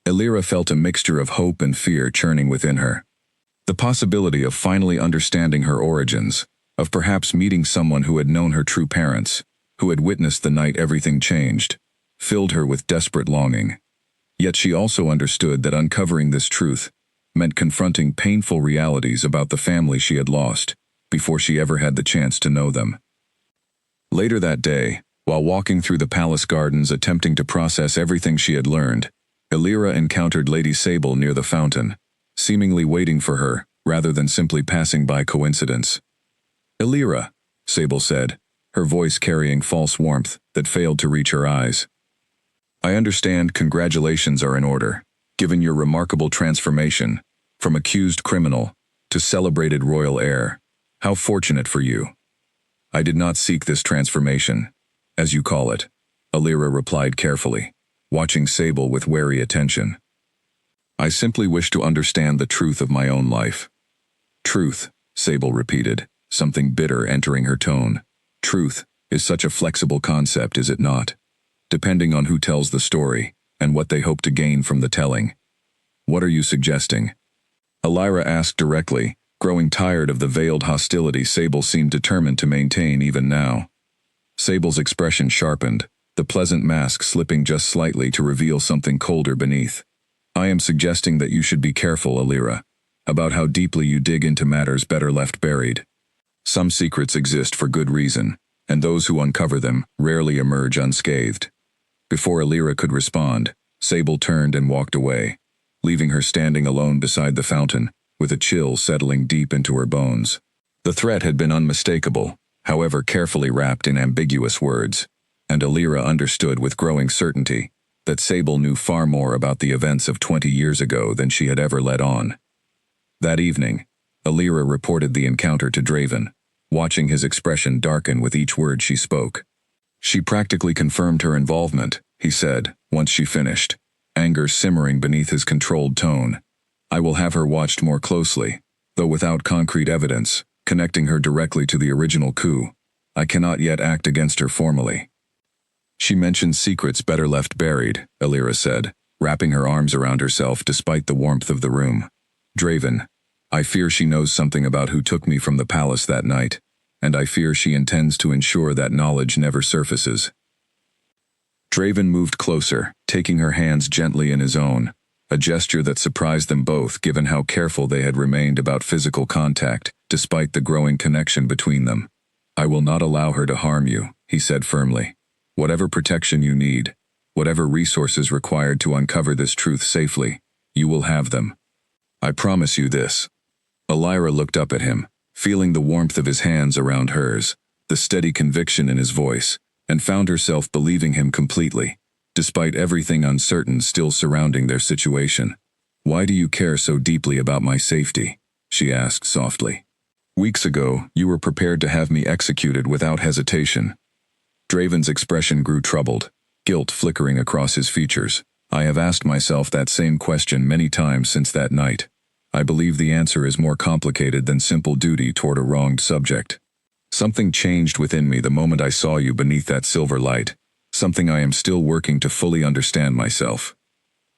S1: Elira felt a mixture of hope and fear churning within her. The possibility of finally understanding her origins, of perhaps meeting someone who had known her true parents, who had witnessed the night everything changed, filled her with desperate longing. Yet she also understood that uncovering this truth meant confronting painful realities about the family she had lost, before she ever had the chance to know them. Later that day, while walking through the palace gardens attempting to process everything she had learned, Elira encountered Lady Sable near the fountain, seemingly waiting for her, rather than simply passing by coincidence. "Elira," Sable said, her voice carrying false warmth that failed to reach her eyes. I understand congratulations are in order, given your remarkable transformation, from accused criminal to celebrated royal heir. How fortunate for you. I did not seek this transformation, as you call it, Alira replied carefully, watching Sable with wary attention. I simply wish to understand the truth of my own life. Truth, Sable repeated, something bitter entering her tone. Truth is such a flexible concept, is it not? Depending on who tells the story and what they hope to gain from the telling. What are you suggesting? Alira asked directly, growing tired of the veiled hostility Sable seemed determined to maintain even now. Sable's expression sharpened, the pleasant mask slipping just slightly to reveal something colder beneath. I am suggesting that you should be careful, Alira, about how deeply you dig into matters better left buried. Some secrets exist for good reason, and those who uncover them rarely emerge unscathed. Before Alira could respond, Sable turned and walked away, leaving her standing alone beside the fountain, with a chill settling deep into her bones. The threat had been unmistakable, however carefully wrapped in ambiguous words, and Alira understood with growing certainty that Sable knew far more about the events of 20 years ago than she had ever let on. That evening, Alira reported the encounter to Draven, watching his expression darken with each word she spoke. She practically confirmed her involvement, he said, once she finished, anger simmering beneath his controlled tone. I will have her watched more closely, though without concrete evidence, connecting her directly to the original coup. I cannot yet act against her formally. She mentioned secrets better left buried, Alira said, wrapping her arms around herself despite the warmth of the room. Draven, I fear she knows something about who took me from the palace that night, and I fear she intends to ensure that knowledge never surfaces. Draven moved closer, taking her hands gently in his own, a gesture that surprised them both given how careful they had remained about physical contact, despite the growing connection between them. I will not allow her to harm you, he said firmly. Whatever protection you need, whatever resources required to uncover this truth safely, you will have them. I promise you this. Alira looked up at him, feeling the warmth of his hands around hers, the steady conviction in his voice, and found herself believing him completely, despite everything uncertain still surrounding their situation. Why do you care so deeply about my safety? She asked softly. Weeks ago, you were prepared to have me executed without hesitation. Draven's expression grew troubled, guilt flickering across his features. I have asked myself that same question many times since that night. I believe the answer is more complicated than simple duty toward a wronged subject. Something changed within me the moment I saw you beneath that silver light, something I am still working to fully understand myself.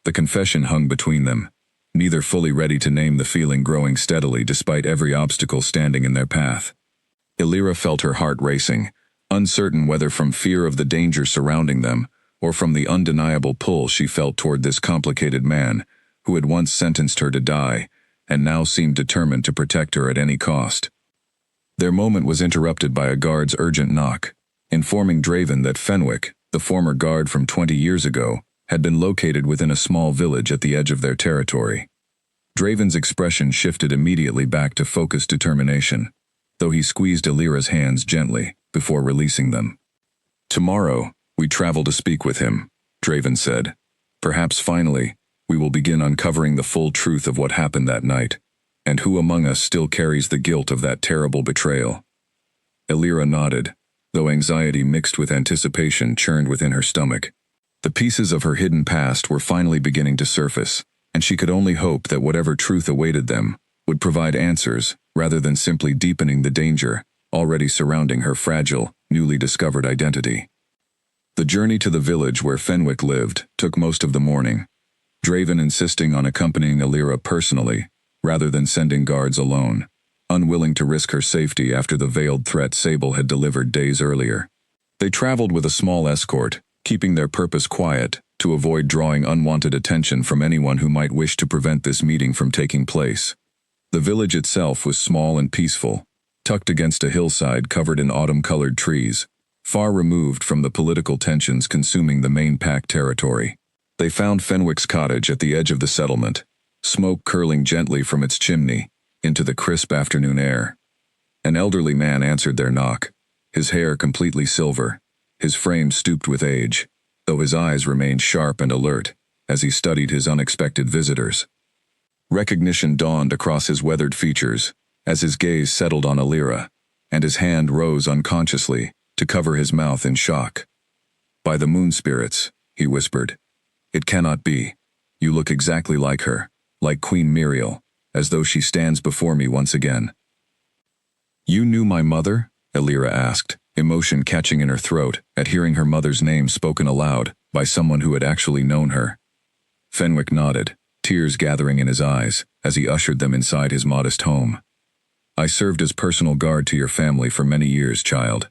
S1: The confession hung between them, neither fully ready to name the feeling growing steadily despite every obstacle standing in their path. Alira felt her heart racing, uncertain whether from fear of the danger surrounding them or from the undeniable pull she felt toward this complicated man who had once sentenced her to die and now seemed determined to protect her at any cost. Their moment was interrupted by a guard's urgent knock, informing Draven that Fenwick, the former guard from 20 years ago, had been located within a small village at the edge of their territory. Draven's expression shifted immediately back to focused determination, though he squeezed Alira's hands gently before releasing them. Tomorrow, we travel to speak with him, Draven said. Perhaps finally, we will begin uncovering the full truth of what happened that night, and who among us still carries the guilt of that terrible betrayal. Alira nodded, though anxiety mixed with anticipation churned within her stomach. The pieces of her hidden past were finally beginning to surface, and she could only hope that whatever truth awaited them would provide answers rather than simply deepening the danger already surrounding her fragile, newly discovered identity. The journey to the village where Fenwick lived took most of the morning, Draven insisting on accompanying Alira personally, rather than sending guards alone, unwilling to risk her safety after the veiled threat Sable had delivered days earlier. They traveled with a small escort, keeping their purpose quiet to avoid drawing unwanted attention from anyone who might wish to prevent this meeting from taking place. The village itself was small and peaceful, tucked against a hillside covered in autumn-colored trees, far removed from the political tensions consuming the main pack territory. They found Fenwick's cottage at the edge of the settlement, smoke curling gently from its chimney into the crisp afternoon air. An elderly man answered their knock, his hair completely silver, his frame stooped with age, though his eyes remained sharp and alert as he studied his unexpected visitors. Recognition dawned across his weathered features as his gaze settled on Elira, and his hand rose unconsciously to cover his mouth in shock. "By the moon spirits," he whispered. "It cannot be. You look exactly like her, like Queen Muriel, as though she stands before me once again." "You knew my mother?" Elira asked, emotion catching in her throat at hearing her mother's name spoken aloud by someone who had actually known her. Fenwick nodded, tears gathering in his eyes as he ushered them inside his modest home. "I served as personal guard to your family for many years, child.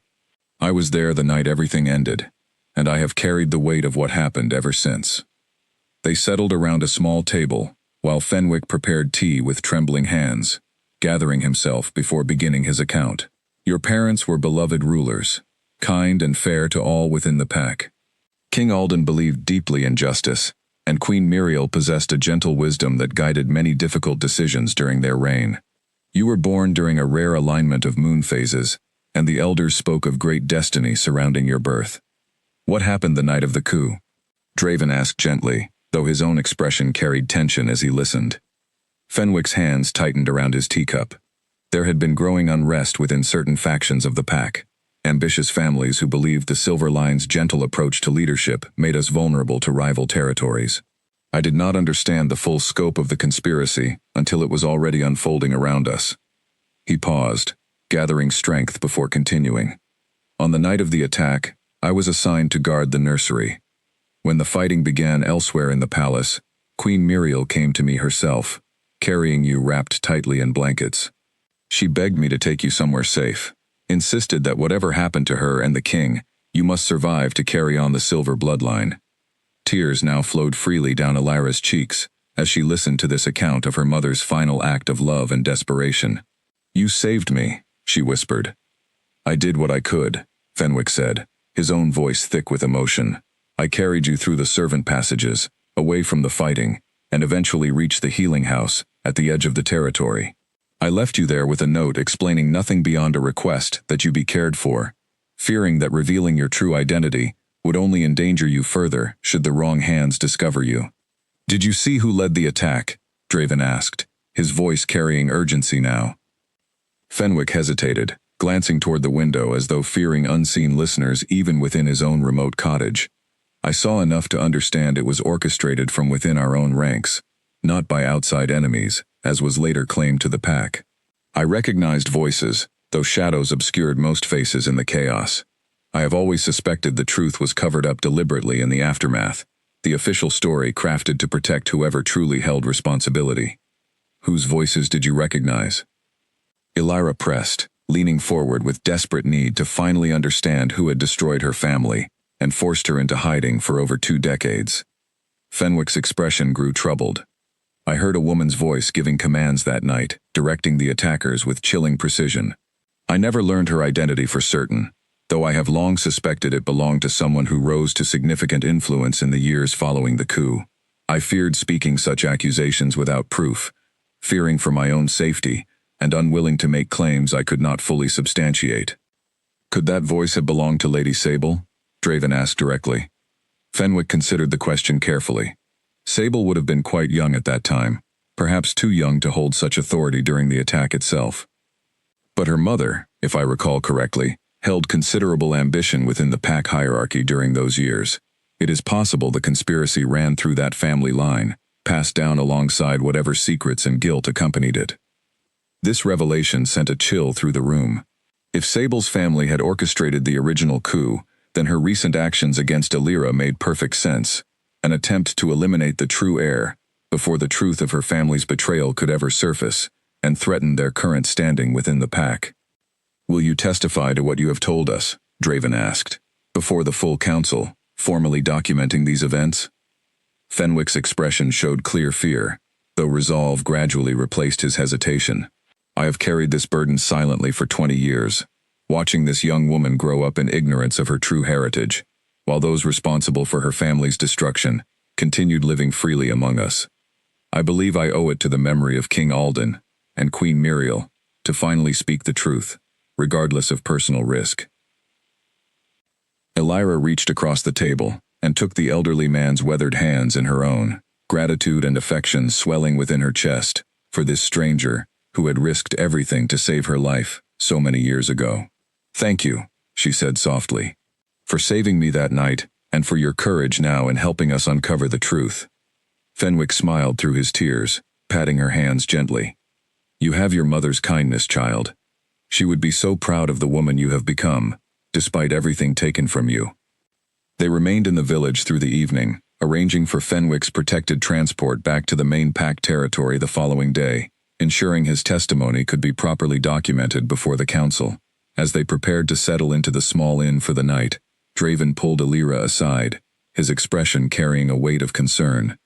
S1: I was there the night everything ended, and I have carried the weight of what happened ever since." They settled around a small table, while Fenwick prepared tea with trembling hands, gathering himself before beginning his account. "Your parents were beloved rulers, kind and fair to all within the pack. King Alden believed deeply in justice, and Queen Muriel possessed a gentle wisdom that guided many difficult decisions during their reign. You were born during a rare alignment of moon phases, and the elders spoke of great destiny surrounding your birth." "What happened the night of the coup?" Draven asked gently, though his own expression carried tension as he listened. Fenwick's hands tightened around his teacup. There had been growing unrest within certain factions of the pack, ambitious families who believed the Silver Line's gentle approach to leadership made us vulnerable to rival territories. I did not understand the full scope of the conspiracy until it was already unfolding around us. He paused, gathering strength before continuing. "On the night of the attack, I was assigned to guard the nursery. When the fighting began elsewhere in the palace, Queen Muriel came to me herself, carrying you wrapped tightly in blankets. She begged me to take you somewhere safe, insisted that whatever happened to her and the king, you must survive to carry on the silver bloodline." Tears now flowed freely down Elira's cheeks as she listened to this account of her mother's final act of love and desperation. "You saved me," she whispered. "I did what I could," Fenwick said, his own voice thick with emotion. "I carried you through the servant passages, away from the fighting, and eventually reached the healing house at the edge of the territory. I left you there with a note explaining nothing beyond a request that you be cared for, fearing that revealing your true identity would only endanger you further should the wrong hands discover you." "Did you see who led the attack?" Draven asked, his voice carrying urgency now. Fenwick hesitated, glancing toward the window as though fearing unseen listeners even within his own remote cottage. "I saw enough to understand it was orchestrated from within our own ranks, not by outside enemies, as was later claimed to the pack. I recognized voices, though shadows obscured most faces in the chaos. I have always suspected the truth was covered up deliberately in the aftermath, the official story crafted to protect whoever truly held responsibility." "Whose voices did you recognize?" Elira pressed, leaning forward with desperate need to finally understand who had destroyed her family and forced her into hiding for over 2 decades. Fenwick's expression grew troubled. "I heard a woman's voice giving commands that night, directing the attackers with chilling precision. I never learned her identity for certain, though I have long suspected it belonged to someone who rose to significant influence in the years following the coup. I feared speaking such accusations without proof, fearing for my own safety, and unwilling to make claims I could not fully substantiate." "Could that voice have belonged to Lady Sable?" Draven asked directly. Fenwick considered the question carefully. Sable would have been quite young at that time, perhaps too young to hold such authority during the attack itself. But her mother, if I recall correctly, held considerable ambition within the pack hierarchy during those years. It is possible the conspiracy ran through that family line, passed down alongside whatever secrets and guilt accompanied it. This revelation sent a chill through the room. If Sable's family had orchestrated the original coup, then her recent actions against Elira made perfect sense. An attempt to eliminate the true heir before the truth of her family's betrayal could ever surface and threaten their current standing within the pack. "Will you testify to what you have told us?" Draven asked, "before the full council, formally documenting these events?" Fenwick's expression showed clear fear, though resolve gradually replaced his hesitation. "I have carried this burden silently for 20 years, watching this young woman grow up in ignorance of her true heritage, while those responsible for her family's destruction continued living freely among us. I believe I owe it to the memory of King Alden and Queen Muriel to finally speak the truth, regardless of personal risk." Elira reached across the table, and took the elderly man's weathered hands in her own, gratitude and affection swelling within her chest for this stranger who had risked everything to save her life so many years ago. "Thank you," she said softly, "for saving me that night and for your courage now in helping us uncover the truth." Fenwick smiled through his tears, patting her hands gently. "You have your mother's kindness, child. She would be so proud of the woman you have become, despite everything taken from you." They remained in the village through the evening, arranging for Fenwick's protected transport back to the main pack territory the following day, ensuring his testimony could be properly documented before the council. As they prepared to settle into the small inn for the night, Draven pulled Alira aside, his expression carrying a weight of concern.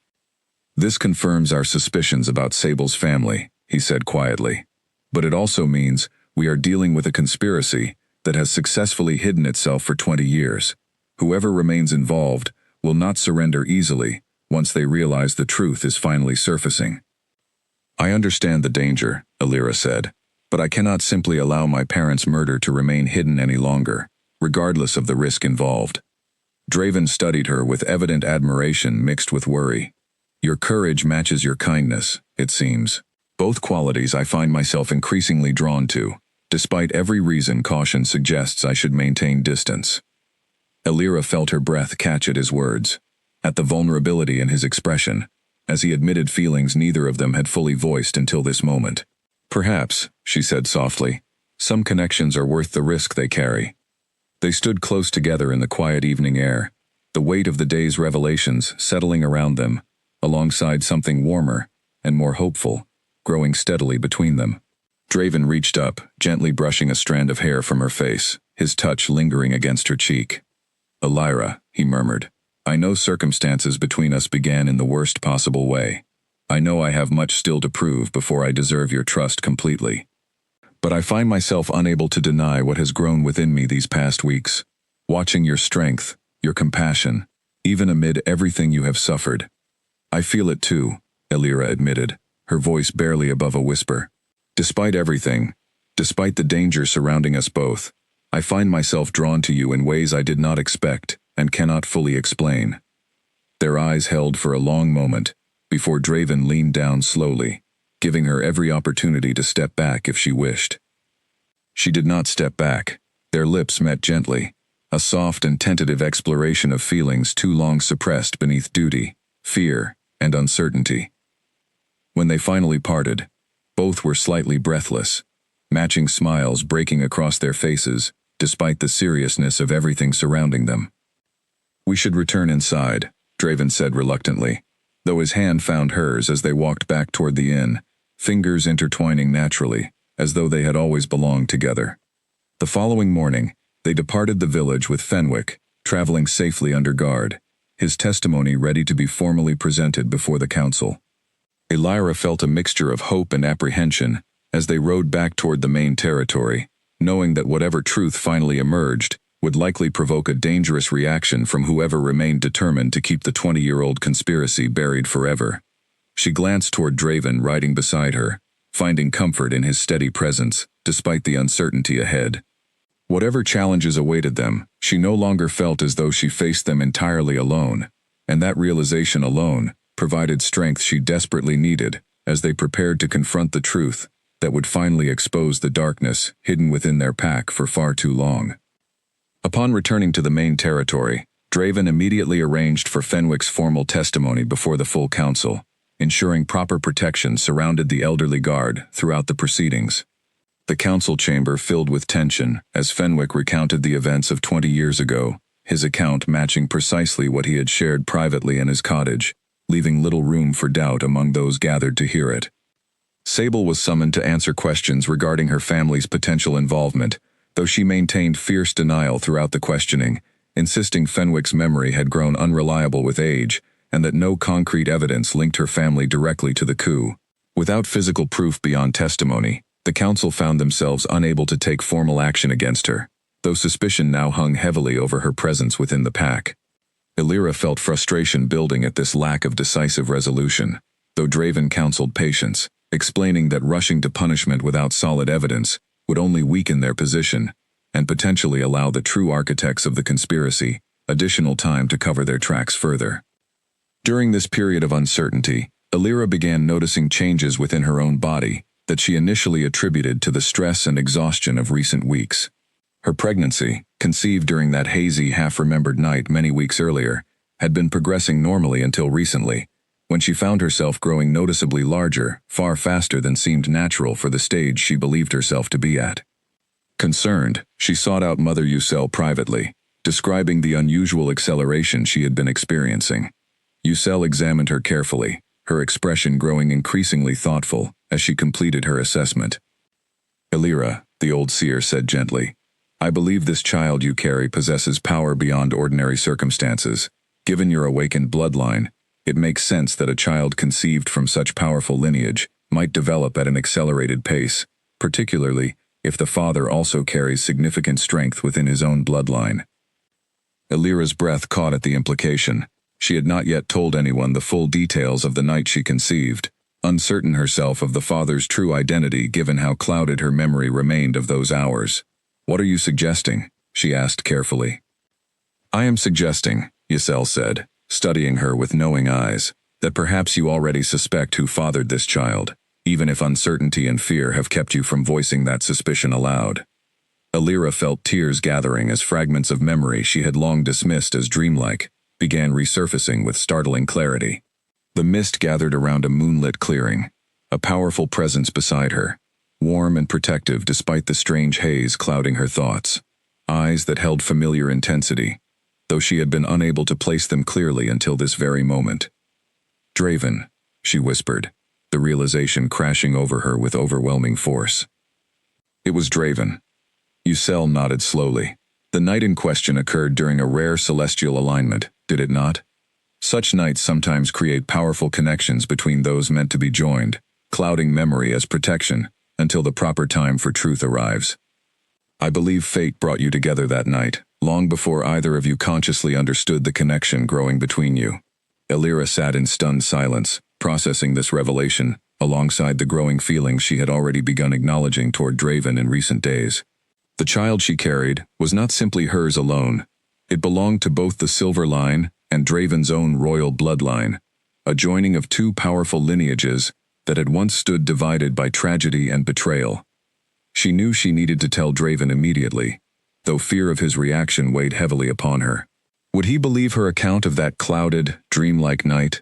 S1: "This confirms our suspicions about Sable's family," he said quietly. "But it also means we are dealing with a conspiracy that has successfully hidden itself for 20 years. Whoever remains involved will not surrender easily once they realize the truth is finally surfacing." "I understand the danger," Alira said, "but I cannot simply allow my parents' murder to remain hidden any longer, regardless of the risk involved." Draven studied her with evident admiration mixed with worry. "Your courage matches your kindness, it seems. Both qualities I find myself increasingly drawn to, despite every reason caution suggests I should maintain distance." Alira felt her breath catch at his words, at the vulnerability in his expression, as he admitted feelings neither of them had fully voiced until this moment. "Perhaps," she said softly, "some connections are worth the risk they carry." They stood close together in the quiet evening air, the weight of the day's revelations settling around them, alongside something warmer and more hopeful, growing steadily between them. Draven reached up, gently brushing a strand of hair from her face, his touch lingering against her cheek. "Alira," he murmured, "I know circumstances between us began in the worst possible way. I know I have much still to prove before I deserve your trust completely. But I find myself unable to deny what has grown within me these past weeks, watching your strength, your compassion, even amid everything you have suffered." "I feel it too," Alira admitted, her voice barely above a whisper. "Despite everything, despite the danger surrounding us both, I find myself drawn to you in ways I did not expect and cannot fully explain." Their eyes held for a long moment, before Draven leaned down slowly, giving her every opportunity to step back if she wished. She did not step back. Their lips met gently, a soft and tentative exploration of feelings too long suppressed beneath duty, fear, and uncertainty. When they finally parted, both were slightly breathless, matching smiles breaking across their faces, despite the seriousness of everything surrounding them. "We should return inside," Draven said reluctantly, though his hand found hers as they walked back toward the inn, fingers intertwining naturally, as though they had always belonged together. The following morning, they departed the village with Fenwick, traveling safely under guard, his testimony ready to be formally presented before the council. Alira felt a mixture of hope and apprehension as they rode back toward the main territory, knowing that whatever truth finally emerged would likely provoke a dangerous reaction from whoever remained determined to keep the 20-year-old conspiracy buried forever. She glanced toward Draven riding beside her, finding comfort in his steady presence, despite the uncertainty ahead. Whatever challenges awaited them, she no longer felt as though she faced them entirely alone, and that realization alone provided strength she desperately needed as they prepared to confront the truth that would finally expose the darkness hidden within their pack for far too long. Upon returning to the main territory, Draven immediately arranged for Fenwick's formal testimony before the full council, ensuring proper protection surrounded the elderly guard throughout the proceedings. The council chamber filled with tension as Fenwick recounted the events of 20 years ago, his account matching precisely what he had shared privately in his cottage, leaving little room for doubt among those gathered to hear it. Sable was summoned to answer questions regarding her family's potential involvement, though she maintained fierce denial throughout the questioning, insisting Fenwick's memory had grown unreliable with age and that no concrete evidence linked her family directly to the coup. Without physical proof beyond testimony, the council found themselves unable to take formal action against her, though suspicion now hung heavily over her presence within the pack. Alira felt frustration building at this lack of decisive resolution, though Draven counseled patience, explaining that rushing to punishment without solid evidence would only weaken their position and potentially allow the true architects of the conspiracy additional time to cover their tracks further. During this period of uncertainty, Elira began noticing changes within her own body that she initially attributed to the stress and exhaustion of recent weeks. Her pregnancy, conceived during that hazy, half-remembered night many weeks earlier, had been progressing normally until recently, when she found herself growing noticeably larger, far faster than seemed natural for the stage she believed herself to be at. Concerned, she sought out Mother Ucell privately, describing the unusual acceleration she had been experiencing. Ucell examined her carefully, her expression growing increasingly thoughtful as she completed her assessment. "Elira," the old seer said gently, "I believe this child you carry possesses power beyond ordinary circumstances. Given your awakened bloodline, it makes sense that a child conceived from such powerful lineage might develop at an accelerated pace, particularly if the father also carries significant strength within his own bloodline." Elira's breath caught at the implication. She had not yet told anyone the full details of the night she conceived, uncertain herself of the father's true identity given how clouded her memory remained of those hours. "What are you suggesting?" she asked carefully. "I am suggesting," Ucell said, studying her with knowing eyes, "that perhaps you already suspect who fathered this child, even if uncertainty and fear have kept you from voicing that suspicion aloud." Elira felt tears gathering as fragments of memory she had long dismissed as dreamlike began resurfacing with startling clarity. The mist gathered around a moonlit clearing, a powerful presence beside her, warm and protective despite the strange haze clouding her thoughts, eyes that held familiar intensity, though she had been unable to place them clearly until this very moment. "Draven," she whispered, the realization crashing over her with overwhelming force. It was Draven. Ucell nodded slowly. The night in question occurred during a rare celestial alignment, did it not? Such nights sometimes create powerful connections between those meant to be joined, clouding memory as protection, until the proper time for truth arrives. "I believe fate brought you together that night, long before either of you consciously understood the connection growing between you." Elira sat in stunned silence, processing this revelation, alongside the growing feelings she had already begun acknowledging toward Draven in recent days. The child she carried was not simply hers alone. It belonged to both the Silver Line and Draven's own royal bloodline, a joining of two powerful lineages that had once stood divided by tragedy and betrayal. She knew she needed to tell Draven immediately, though fear of his reaction weighed heavily upon her. Would he believe her account of that clouded, dreamlike night?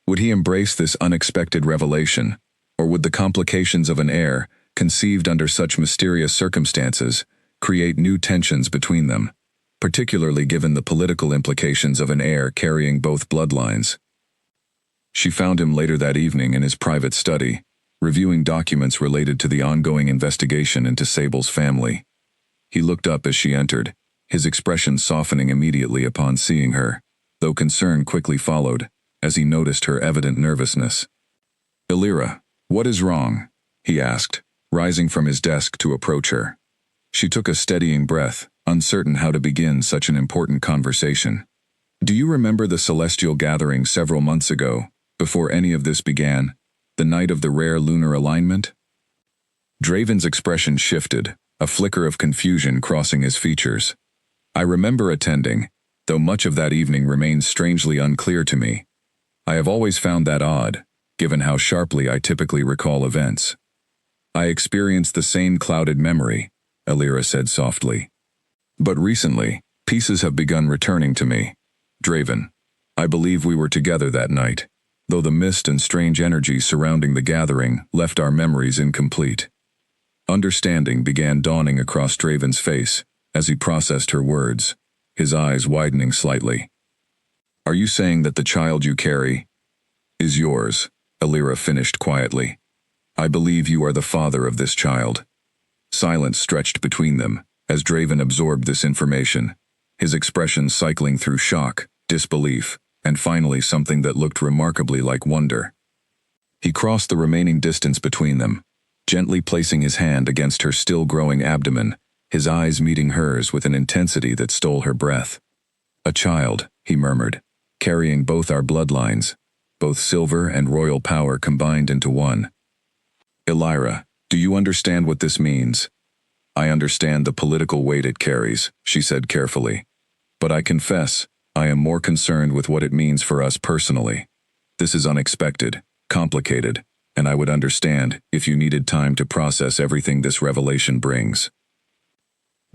S1: Would he embrace this unexpected revelation, or would the complications of an heir, conceived under such mysterious circumstances, create new tensions between them, particularly given the political implications of an heir carrying both bloodlines? She found him later that evening in his private study, reviewing documents related to the ongoing investigation into Sable's family. He looked up as she entered, his expression softening immediately upon seeing her, though concern quickly followed, as he noticed her evident nervousness. "Elira, what is wrong?" he asked, rising from his desk to approach her. She took a steadying breath, uncertain how to begin such an important conversation. "Do you remember the celestial gathering several months ago, before any of this began, the night of the rare lunar alignment?" Draven's expression shifted, a flicker of confusion crossing his features. "I remember attending, though much of that evening remains strangely unclear to me. I have always found that odd, given how sharply I typically recall events." "I experienced the same clouded memory," Elira said softly. "But recently, pieces have begun returning to me. Draven, I believe we were together that night, though the mist and strange energy surrounding the gathering left our memories incomplete." Understanding began dawning across Draven's face as he processed her words, his eyes widening slightly. "Are you saying that the child you carry is yours?" Elira finished quietly. "I believe you are the father of this child." Silence stretched between them as Draven absorbed this information, his expression cycling through shock, disbelief, and finally something that looked remarkably like wonder. He crossed the remaining distance between them, gently placing his hand against her still-growing abdomen, his eyes meeting hers with an intensity that stole her breath. "A child," he murmured, "carrying both our bloodlines, both silver and royal power combined into one. Elira, do you understand what this means?" "I understand the political weight it carries," she said carefully. "But I confess, I am more concerned with what it means for us personally. This is unexpected, complicated, and I would understand if you needed time to process everything this revelation brings."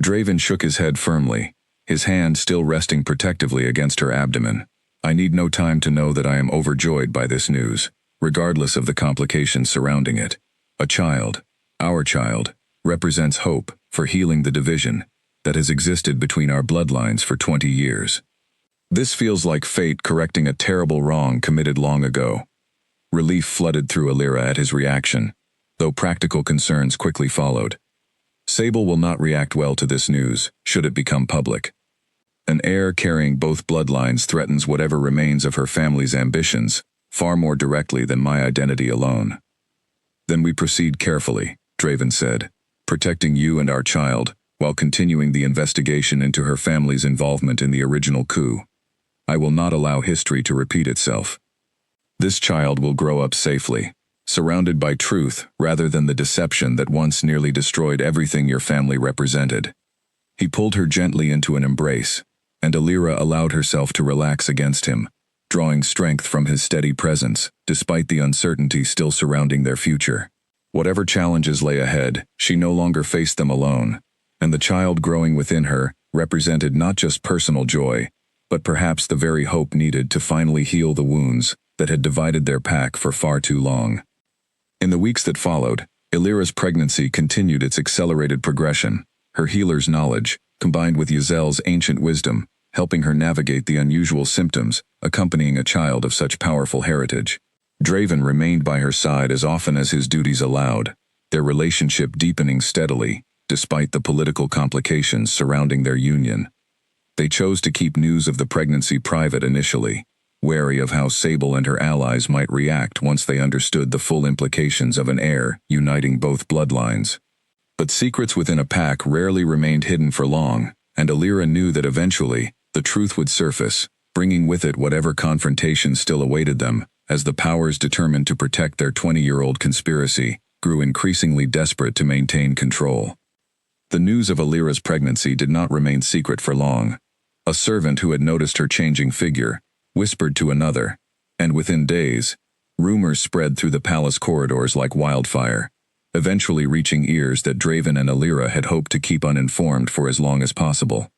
S1: Draven shook his head firmly, his hand still resting protectively against her abdomen. "I need no time to know that I am overjoyed by this news, regardless of the complications surrounding it. A child, our child, represents hope for healing the division that has existed between our bloodlines for 20 years. This feels like fate correcting a terrible wrong committed long ago." Relief flooded through Alira at his reaction, though practical concerns quickly followed. Sable will not react well to this news, should it become public. An heir carrying both bloodlines threatens whatever remains of her family's ambitions, far more directly than my identity alone. "Then we proceed carefully," Draven said, "protecting you and our child, while continuing the investigation into her family's involvement in the original coup. I will not allow history to repeat itself. This child will grow up safely, surrounded by truth rather than the deception that once nearly destroyed everything your family represented." He pulled her gently into an embrace, and Alira allowed herself to relax against him, drawing strength from his steady presence, despite the uncertainty still surrounding their future. Whatever challenges lay ahead, she no longer faced them alone, and the child growing within her represented not just personal joy, but perhaps the very hope needed to finally heal the wounds that had divided their pack for far too long. In the weeks that followed, Alira's pregnancy continued its accelerated progression, her healer's knowledge, combined with Yazel's ancient wisdom, helping her navigate the unusual symptoms accompanying a child of such powerful heritage. Draven remained by her side as often as his duties allowed, their relationship deepening steadily, despite the political complications surrounding their union. They chose to keep news of the pregnancy private initially, wary of how Sable and her allies might react once they understood the full implications of an heir uniting both bloodlines. But secrets within a pack rarely remained hidden for long, and Alira knew that eventually, the truth would surface, bringing with it whatever confrontation still awaited them, as the powers determined to protect their 20-year-old conspiracy grew increasingly desperate to maintain control. The news of Alira's pregnancy did not remain secret for long. A servant who had noticed her changing figure whispered to another, and within days, rumors spread through the palace corridors like wildfire, eventually reaching ears that Draven and Alira had hoped to keep uninformed for as long as possible.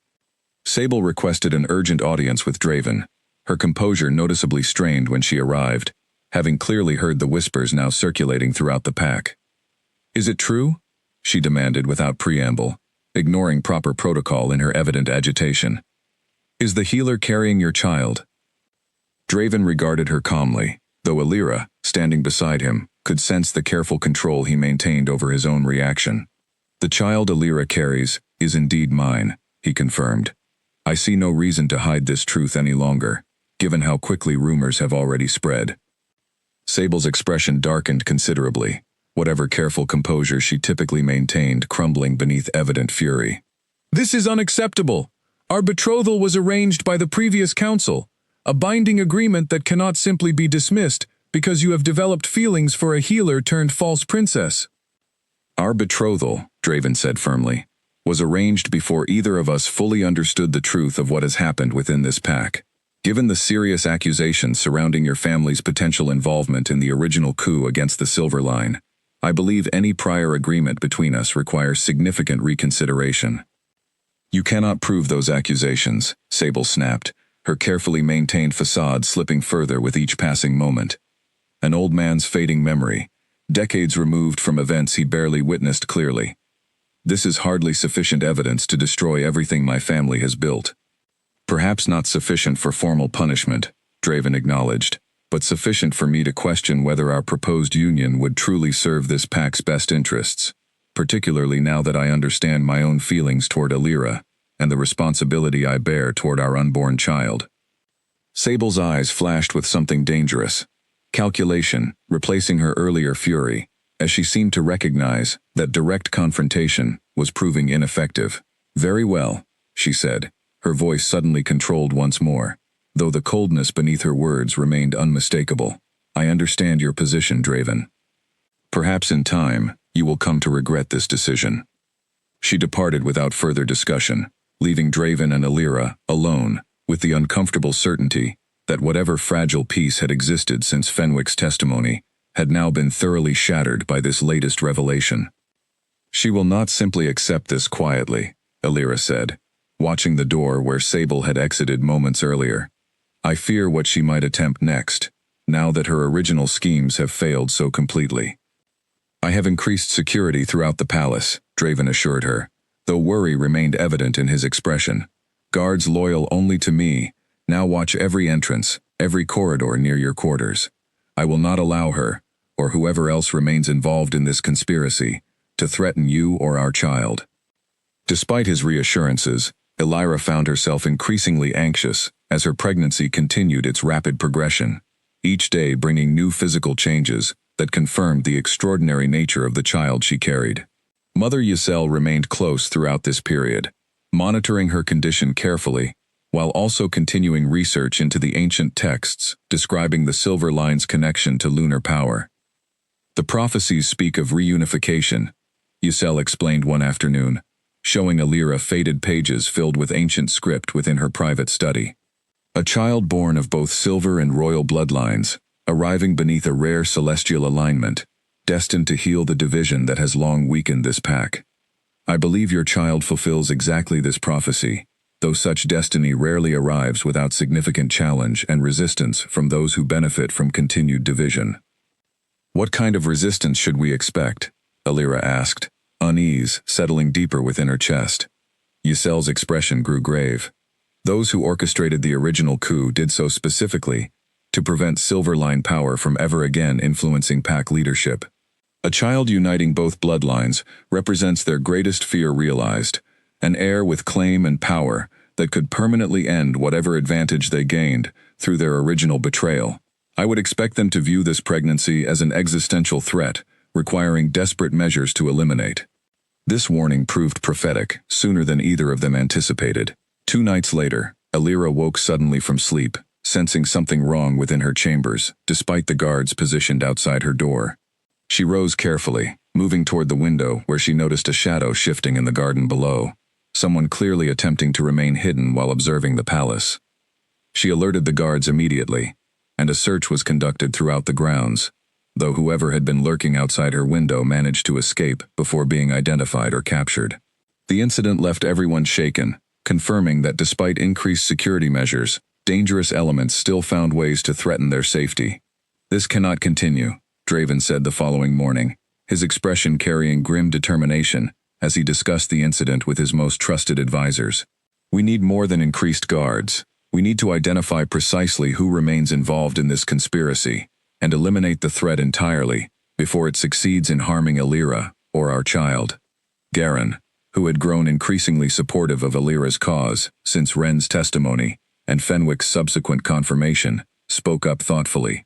S1: Sable requested an urgent audience with Draven, her composure noticeably strained when she arrived, having clearly heard the whispers now circulating throughout the pack. "Is it true?" she demanded without preamble, ignoring proper protocol in her evident agitation. "Is the healer carrying your child?" Draven regarded her calmly, though Alira, standing beside him, could sense the careful control he maintained over his own reaction. "The child Alira carries is indeed mine," he confirmed. "I see no reason to hide this truth any longer, given how quickly rumors have already spread." Sable's expression darkened considerably, whatever careful composure she typically maintained crumbling beneath evident fury. "This is unacceptable. Our betrothal was arranged by the previous council, a binding agreement that cannot simply be dismissed because you have developed feelings for a healer turned false princess." "Our betrothal," Draven said firmly, "was arranged before either of us fully understood the truth of what has happened within this pack. Given the serious accusations surrounding your family's potential involvement in the original coup against the Silver Line, I believe any prior agreement between us requires significant reconsideration." "You cannot prove those accusations," Sable snapped, her carefully maintained facade slipping further with each passing moment. An old man's fading memory, decades removed from events he barely witnessed clearly. "This is hardly sufficient evidence to destroy everything my family has built." "Perhaps not sufficient for formal punishment," Draven acknowledged, "but sufficient for me to question whether our proposed union would truly serve this pack's best interests, particularly now that I understand my own feelings toward Alira and the responsibility I bear toward our unborn child." Sable's eyes flashed with something dangerous, calculation replacing her earlier fury, as she seemed to recognize that direct confrontation was proving ineffective. "Very well," she said, her voice suddenly controlled once more, though the coldness beneath her words remained unmistakable. "I understand your position, Draven. Perhaps in time, you will come to regret this decision." She departed without further discussion, leaving Draven and Alira alone, with the uncomfortable certainty that whatever fragile peace had existed since Fenwick's testimony had now been thoroughly shattered by this latest revelation. "She will not simply accept this quietly," Alira said, watching the door where Sable had exited moments earlier. "I fear what she might attempt next, now that her original schemes have failed so completely." "I have increased security throughout the palace," Draven assured her, though worry remained evident in his expression. "Guards loyal only to me now watch every entrance, every corridor near your quarters. I will not allow her, or whoever else remains involved in this conspiracy, to threaten you or our child." Despite his reassurances, Alira found herself increasingly anxious as her pregnancy continued its rapid progression, each day bringing new physical changes that confirmed the extraordinary nature of the child she carried. Mother Yselle remained close throughout this period, monitoring her condition carefully, while also continuing research into the ancient texts describing the Silver Line's connection to lunar power. "The prophecies speak of reunification," Yselle explained one afternoon, showing Alira faded pages filled with ancient script within her private study. "A child born of both silver and royal bloodlines, arriving beneath a rare celestial alignment, destined to heal the division that has long weakened this pack. I believe your child fulfills exactly this prophecy, though such destiny rarely arrives without significant challenge and resistance from those who benefit from continued division." "What kind of resistance should we expect?" Alira asked, unease settling deeper within her chest. Yselle's expression grew grave. "Those who orchestrated the original coup did so specifically to prevent Silver Line power from ever again influencing pack leadership. A child uniting both bloodlines represents their greatest fear realized, an heir with claim and power that could permanently end whatever advantage they gained through their original betrayal. I would expect them to view this pregnancy as an existential threat, requiring desperate measures to eliminate." This warning proved prophetic sooner than either of them anticipated. 2 nights later, Alira woke suddenly from sleep, sensing something wrong within her chambers, despite the guards positioned outside her door. She rose carefully, moving toward the window where she noticed a shadow shifting in the garden below, someone clearly attempting to remain hidden while observing the palace. She alerted the guards immediately, and a search was conducted throughout the grounds, though whoever had been lurking outside her window managed to escape before being identified or captured. The incident left everyone shaken, confirming that despite increased security measures, dangerous elements still found ways to threaten their safety. "This cannot continue," Draven said the following morning, his expression carrying grim determination as he discussed the incident with his most trusted advisors. "We need more than increased guards. We need to identify precisely who remains involved in this conspiracy and eliminate the threat entirely before it succeeds in harming Alira or our child." Garen, who had grown increasingly supportive of Alira's cause since Wren's testimony and Fenwick's subsequent confirmation, spoke up thoughtfully.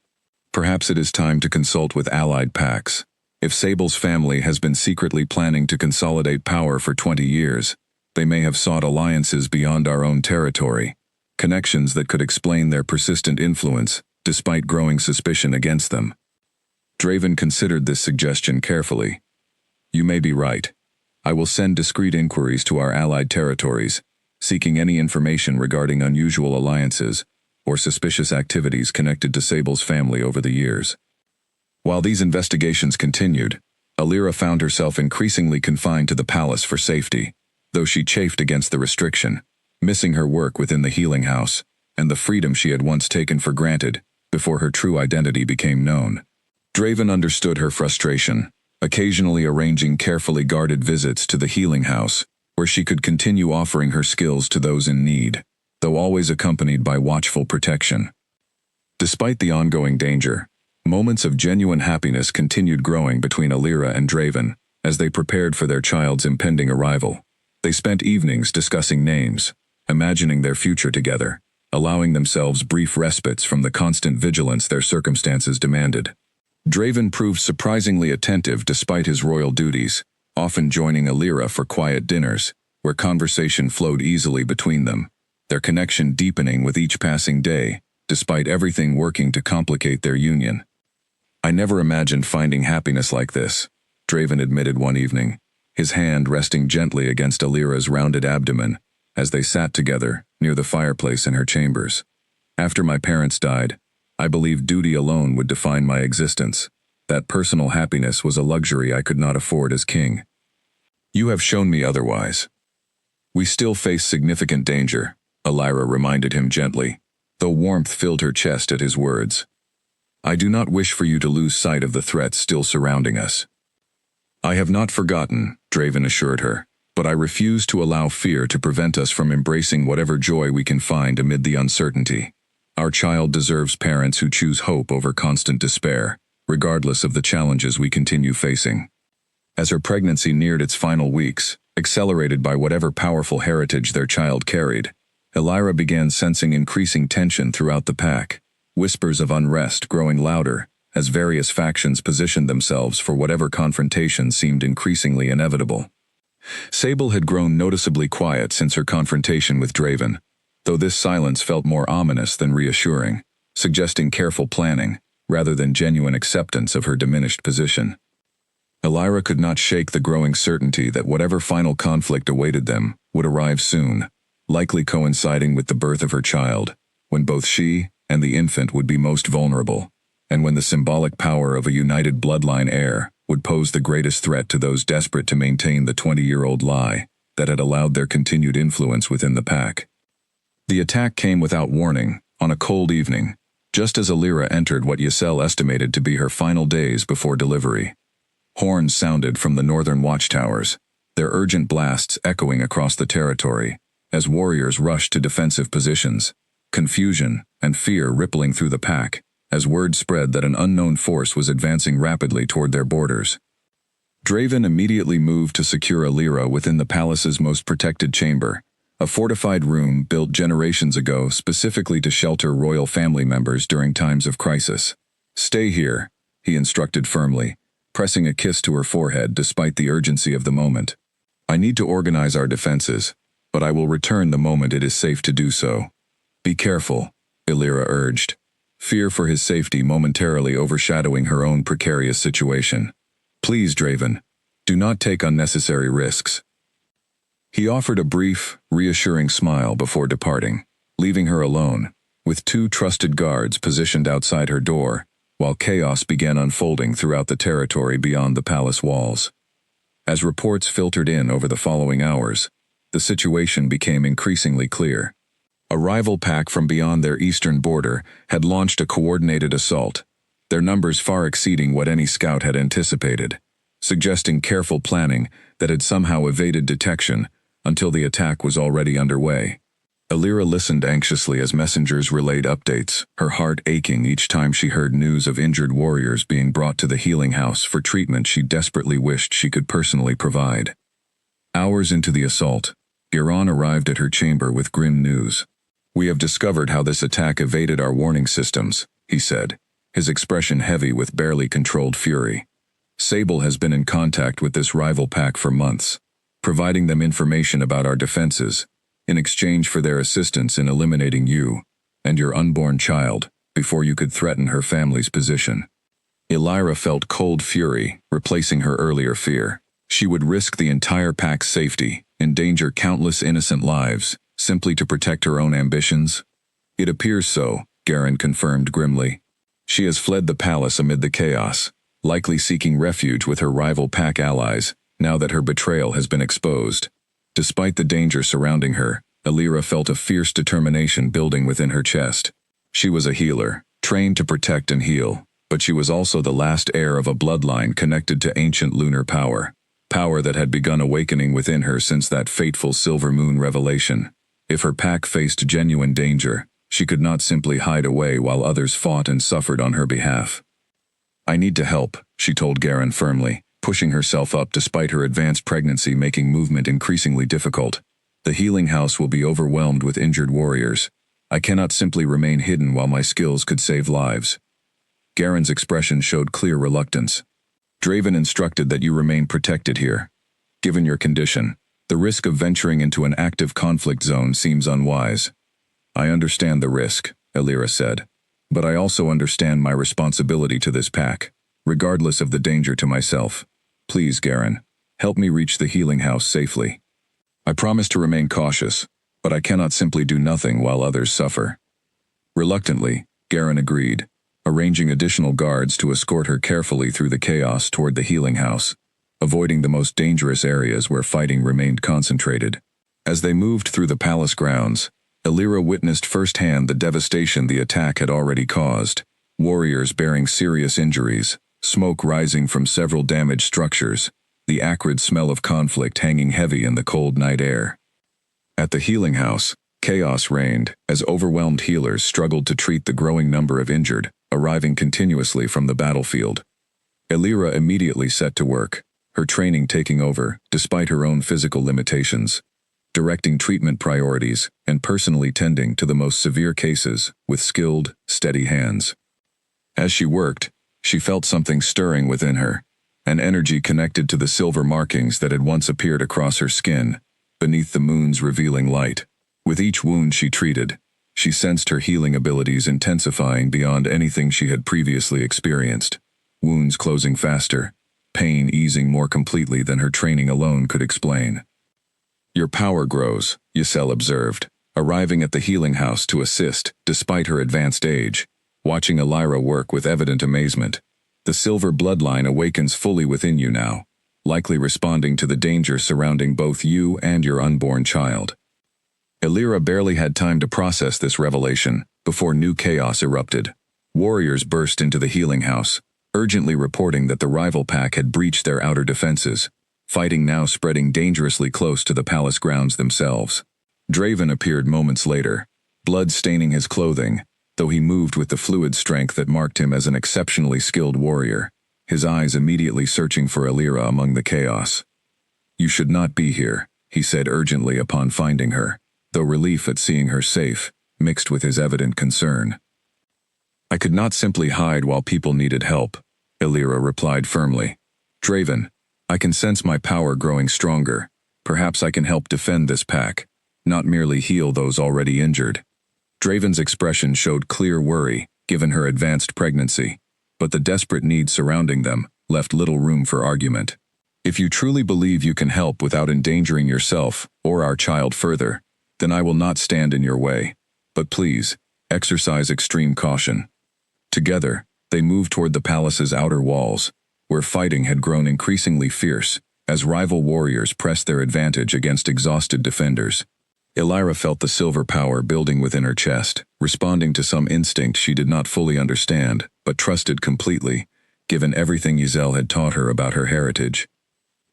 S1: "Perhaps it is time to consult with allied packs. If Sable's family has been secretly planning to consolidate power for 20 years, they may have sought alliances beyond our own territory, connections that could explain their persistent influence despite growing suspicion against them." Draven considered this suggestion carefully. "You may be right. I will send discreet inquiries to our allied territories, seeking any information regarding unusual alliances or suspicious activities connected to Sable's family over the years." While these investigations continued, Alira found herself increasingly confined to the palace for safety, though she chafed against the restriction, missing her work within the healing house and the freedom she had once taken for granted before her true identity became known. Draven understood her frustration, occasionally arranging carefully guarded visits to the healing house, where she could continue offering her skills to those in need, though always accompanied by watchful protection. Despite the ongoing danger, moments of genuine happiness continued growing between Alira and Draven as they prepared for their child's impending arrival. They spent evenings discussing names, imagining their future together, allowing themselves brief respites from the constant vigilance their circumstances demanded. Draven proved surprisingly attentive despite his royal duties, often joining Alira for quiet dinners, where conversation flowed easily between them, their connection deepening with each passing day, despite everything working to complicate their union. "I never imagined finding happiness like this," Draven admitted one evening, his hand resting gently against Alira's rounded abdomen as they sat together near the fireplace in her chambers. After my parents died, I believed duty alone would define my existence. That personal happiness was a luxury I could not afford as king. You have shown me otherwise. We still face significant danger, Elira reminded him gently, though warmth filled her chest at his words. I do not wish for you to lose sight of the threats still surrounding us. I have not forgotten, Draven assured her, but I refuse to allow fear to prevent us from embracing whatever joy we can find amid the uncertainty. Our child deserves parents who choose hope over constant despair, regardless of the challenges we continue facing. As her pregnancy neared its final weeks, accelerated by whatever powerful heritage their child carried, Elira began sensing increasing tension throughout the pack, whispers of unrest growing louder as various factions positioned themselves for whatever confrontation seemed increasingly inevitable. Sable had grown noticeably quiet since her confrontation with Draven, though this silence felt more ominous than reassuring, suggesting careful planning rather than genuine acceptance of her diminished position. Elira could not shake the growing certainty that whatever final conflict awaited them would arrive soon, likely coinciding with the birth of her child, when both she and the infant would be most vulnerable, and when the symbolic power of a united bloodline heir would pose the greatest threat to those desperate to maintain the 20-year-old lie that had allowed their continued influence within the pack. The attack came without warning, on a cold evening, just as Elira entered what Ysel estimated to be her final days before delivery. Horns sounded from the northern watchtowers, their urgent blasts echoing across the territory, as warriors rushed to defensive positions, confusion and fear rippling through the pack, as word spread that an unknown force was advancing rapidly toward their borders. Draven immediately moved to secure Elira within the palace's most protected chamber, a fortified room built generations ago specifically to shelter royal family members during times of crisis. Stay here, he instructed firmly, pressing a kiss to her forehead despite the urgency of the moment. I need to organize our defenses, but I will return the moment it is safe to do so. Be careful, Elira urged, fear for his safety momentarily overshadowing her own precarious situation. Please, Draven, do not take unnecessary risks. He offered a brief, reassuring smile before departing, leaving her alone, with 2 trusted guards positioned outside her door, while chaos began unfolding throughout the territory beyond the palace walls. As reports filtered in over the following hours, the situation became increasingly clear. A rival pack from beyond their eastern border had launched a coordinated assault, their numbers far exceeding what any scout had anticipated, suggesting careful planning that had somehow evaded detection until the attack was already underway. Elira listened anxiously as messengers relayed updates, her heart aching each time she heard news of injured warriors being brought to the healing house for treatment she desperately wished she could personally provide. Hours into the assault, Giron arrived at her chamber with grim news. We have discovered how this attack evaded our warning systems, he said, his expression heavy with barely controlled fury. Sable has been in contact with this rival pack for months, providing them information about our defenses, in exchange for their assistance in eliminating you and your unborn child before you could threaten her family's position. Elira felt cold fury, replacing her earlier fear. She would risk the entire pack's safety, endanger countless innocent lives, simply to protect her own ambitions? It appears so, Garen confirmed grimly. She has fled the palace amid the chaos, likely seeking refuge with her rival pack allies, now that her betrayal has been exposed. Despite the danger surrounding her, Elira felt a fierce determination building within her chest. She was a healer, trained to protect and heal, but she was also the last heir of a bloodline connected to ancient lunar power that had begun awakening within her since that fateful silver moon revelation. If her pack faced genuine danger, she could not simply hide away while others fought and suffered on her behalf. I need to help, she told Garen firmly, pushing herself up despite her advanced pregnancy making movement increasingly difficult. The healing house will be overwhelmed with injured warriors. I cannot simply remain hidden while my skills could save lives. Garen's expression showed clear reluctance. Draven instructed that you remain protected here. Given your condition, the risk of venturing into an active conflict zone seems unwise. I understand the risk, Elira said, but I also understand my responsibility to this pack, regardless of the danger to myself. Please, Garen, help me reach the healing house safely. I promise to remain cautious, but I cannot simply do nothing while others suffer." Reluctantly, Garen agreed, arranging additional guards to escort her carefully through the chaos toward the healing house, avoiding the most dangerous areas where fighting remained concentrated. As they moved through the palace grounds, Elira witnessed firsthand the devastation the attack had already caused. Warriors bearing serious injuries, smoke rising from several damaged structures, the acrid smell of conflict hanging heavy in the cold night air. At the healing house, chaos reigned as overwhelmed healers struggled to treat the growing number of injured, arriving continuously from the battlefield. Elira immediately set to work, her training taking over, despite her own physical limitations, directing treatment priorities and personally tending to the most severe cases with skilled, steady hands. As she worked, she felt something stirring within her, an energy connected to the silver markings that had once appeared across her skin, beneath the moon's revealing light. With each wound she treated, she sensed her healing abilities intensifying beyond anything she had previously experienced, wounds closing faster, pain easing more completely than her training alone could explain. "Your power grows," Ysel observed, arriving at the healing house to assist, despite her advanced age, watching Elira work with evident amazement. "The silver bloodline awakens fully within you now, likely responding to the danger surrounding both you and your unborn child." Elira barely had time to process this revelation before new chaos erupted. Warriors burst into the healing house, urgently reporting that the rival pack had breached their outer defenses, fighting now spreading dangerously close to the palace grounds themselves. Draven appeared moments later, blood staining his clothing, though he moved with the fluid strength that marked him as an exceptionally skilled warrior, his eyes immediately searching for Elira among the chaos. "You should not be here," he said urgently upon finding her, though relief at seeing her safe, mixed with his evident concern. "I could not simply hide while people needed help," Elira replied firmly. "Draven, I can sense my power growing stronger. Perhaps I can help defend this pack, not merely heal those already injured." Draven's expression showed clear worry, given her advanced pregnancy, but the desperate need surrounding them left little room for argument. "If you truly believe you can help without endangering yourself or our child further, then I will not stand in your way. But please, exercise extreme caution." Together, they moved toward the palace's outer walls, where fighting had grown increasingly fierce as rival warriors pressed their advantage against exhausted defenders. Elira felt the silver power building within her chest, responding to some instinct she did not fully understand, but trusted completely, given everything Ysel had taught her about her heritage.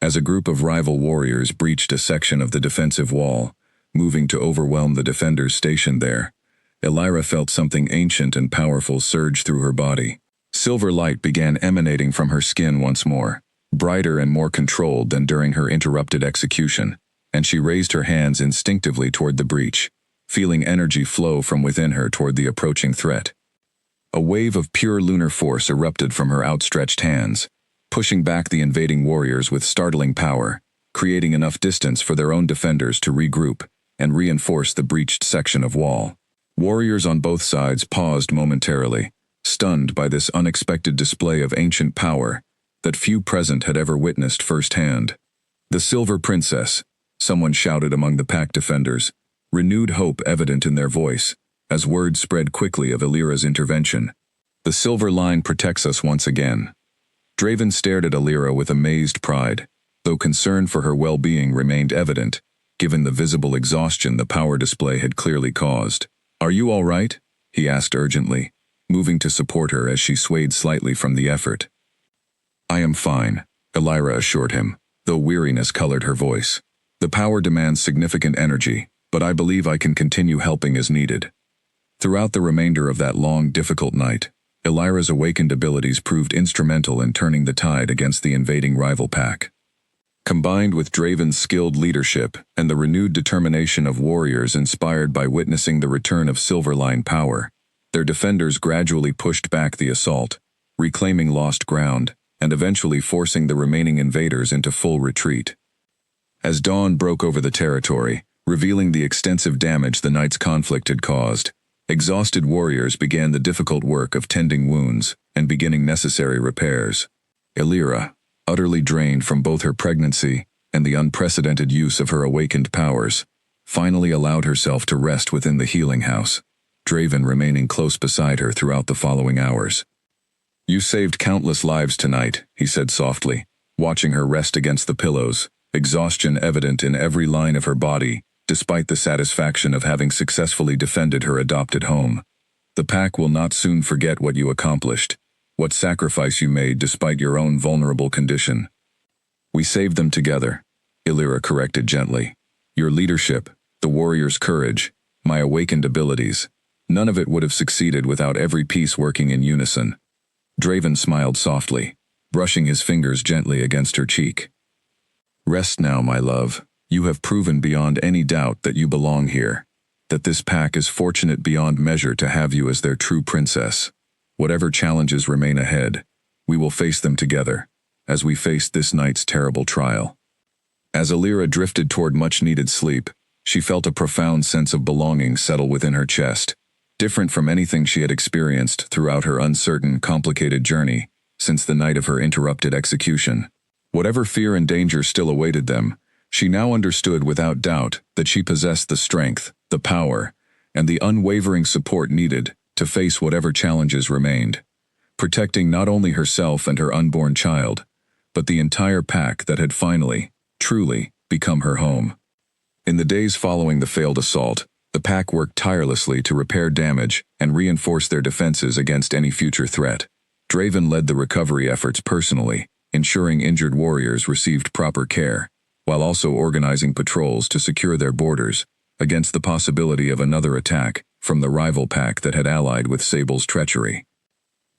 S1: As a group of rival warriors breached a section of the defensive wall, moving to overwhelm the defenders stationed there, Elira felt something ancient and powerful surge through her body. Silver light began emanating from her skin once more, brighter and more controlled than during her interrupted execution, and she raised her hands instinctively toward the breach, feeling energy flow from within her toward the approaching threat. A wave of pure lunar force erupted from her outstretched hands, pushing back the invading warriors with startling power, creating enough distance for their own defenders to regroup and reinforce the breached section of wall. Warriors on both sides paused momentarily, stunned by this unexpected display of ancient power that few present had ever witnessed firsthand. "The Silver Princess," someone shouted among the pack defenders, renewed hope evident in their voice, as word spread quickly of Elira's intervention. "The silver line protects us once again." Draven stared at Elira with amazed pride, though concern for her well-being remained evident, given the visible exhaustion the power display had clearly caused. "Are you all right?" he asked urgently, moving to support her as she swayed slightly from the effort. "I am fine," Elira assured him, though weariness colored her voice. "The power demands significant energy, but I believe I can continue helping as needed." Throughout the remainder of that long, difficult night, Elira's awakened abilities proved instrumental in turning the tide against the invading rival pack. Combined with Draven's skilled leadership and the renewed determination of warriors inspired by witnessing the return of Silverline power, their defenders gradually pushed back the assault, reclaiming lost ground and eventually forcing the remaining invaders into full retreat. As dawn broke over the territory, revealing the extensive damage the night's conflict had caused, exhausted warriors began the difficult work of tending wounds and beginning necessary repairs. Elira, utterly drained from both her pregnancy and the unprecedented use of her awakened powers, finally allowed herself to rest within the healing house, Draven remaining close beside her throughout the following hours. "You saved countless lives tonight," he said softly, watching her rest against the pillows, exhaustion evident in every line of her body, despite the satisfaction of having successfully defended her adopted home. "The pack will not soon forget what you accomplished, what sacrifice you made despite your own vulnerable condition." "We saved them together," Illyra corrected gently. "Your leadership, the warrior's courage, my awakened abilities, none of it would have succeeded without every piece working in unison." Draven smiled softly, brushing his fingers gently against her cheek. "Rest now, my love. You have proven beyond any doubt that you belong here, that this pack is fortunate beyond measure to have you as their true princess. Whatever challenges remain ahead, we will face them together, as we faced this night's terrible trial." As Illyra drifted toward much-needed sleep, she felt a profound sense of belonging settle within her chest, different from anything she had experienced throughout her uncertain, complicated journey since the night of her interrupted execution. Whatever fear and danger still awaited them, she now understood without doubt that she possessed the strength, the power, and the unwavering support needed to face whatever challenges remained, protecting not only herself and her unborn child, but the entire pack that had finally, truly, become her home. In the days following the failed assault, the pack worked tirelessly to repair damage and reinforce their defenses against any future threat. Draven led the recovery efforts personally, ensuring injured warriors received proper care, while also organizing patrols to secure their borders against the possibility of another attack from the rival pack that had allied with Sable's treachery.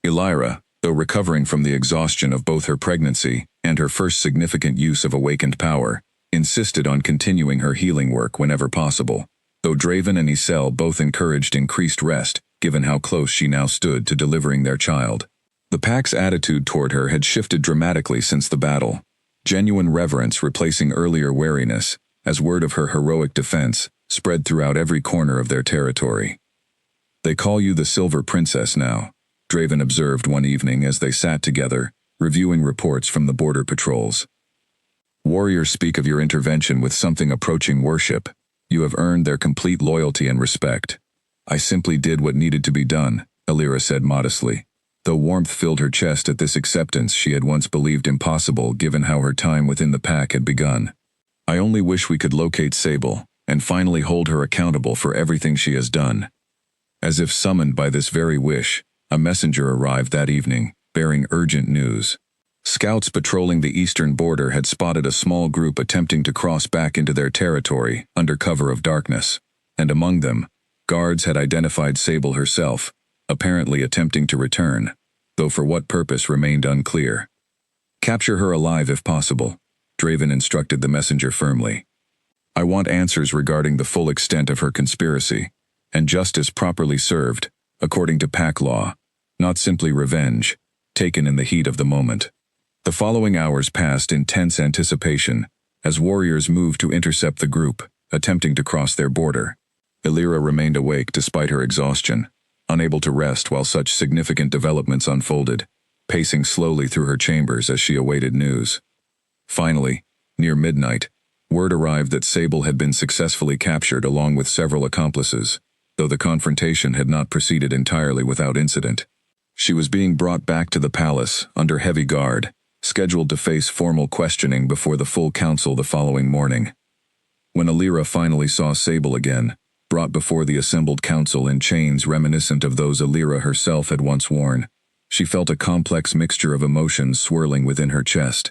S1: Illyra, though recovering from the exhaustion of both her pregnancy and her first significant use of awakened power, insisted on continuing her healing work whenever possible, though Draven and Isel both encouraged increased rest given how close she now stood to delivering their child. The pack's attitude toward her had shifted dramatically since the battle, genuine reverence replacing earlier wariness, as word of her heroic defense spread throughout every corner of their territory. "They call you the Silver Princess now," Draven observed one evening as they sat together, reviewing reports from the border patrols. "Warriors speak of your intervention with something approaching worship. You have earned their complete loyalty and respect." "I simply did what needed to be done," Illyra said modestly, though warmth filled her chest at this acceptance she had once believed impossible given how her time within the pack had begun. "I only wish we could locate Sable and finally hold her accountable for everything she has done." As if summoned by this very wish, a messenger arrived that evening, bearing urgent news. Scouts patrolling the eastern border had spotted a small group attempting to cross back into their territory under cover of darkness, and among them, guards had identified Sable herself, apparently attempting to return, though for what purpose remained unclear. "Capture her alive if possible," Draven instructed the messenger firmly. "I want answers regarding the full extent of her conspiracy, and justice properly served, according to pack law, not simply revenge, taken in the heat of the moment." The following hours passed in tense anticipation, as warriors moved to intercept the group, attempting to cross their border. Illyra remained awake despite her exhaustion, unable to rest while such significant developments unfolded, pacing slowly through her chambers as she awaited news. Finally, near midnight, word arrived that Sable had been successfully captured along with several accomplices, though the confrontation had not proceeded entirely without incident. She was being brought back to the palace under heavy guard, scheduled to face formal questioning before the full council the following morning. When Illyra finally saw Sable again, brought before the assembled council in chains reminiscent of those Illyra herself had once worn, she felt a complex mixture of emotions swirling within her chest.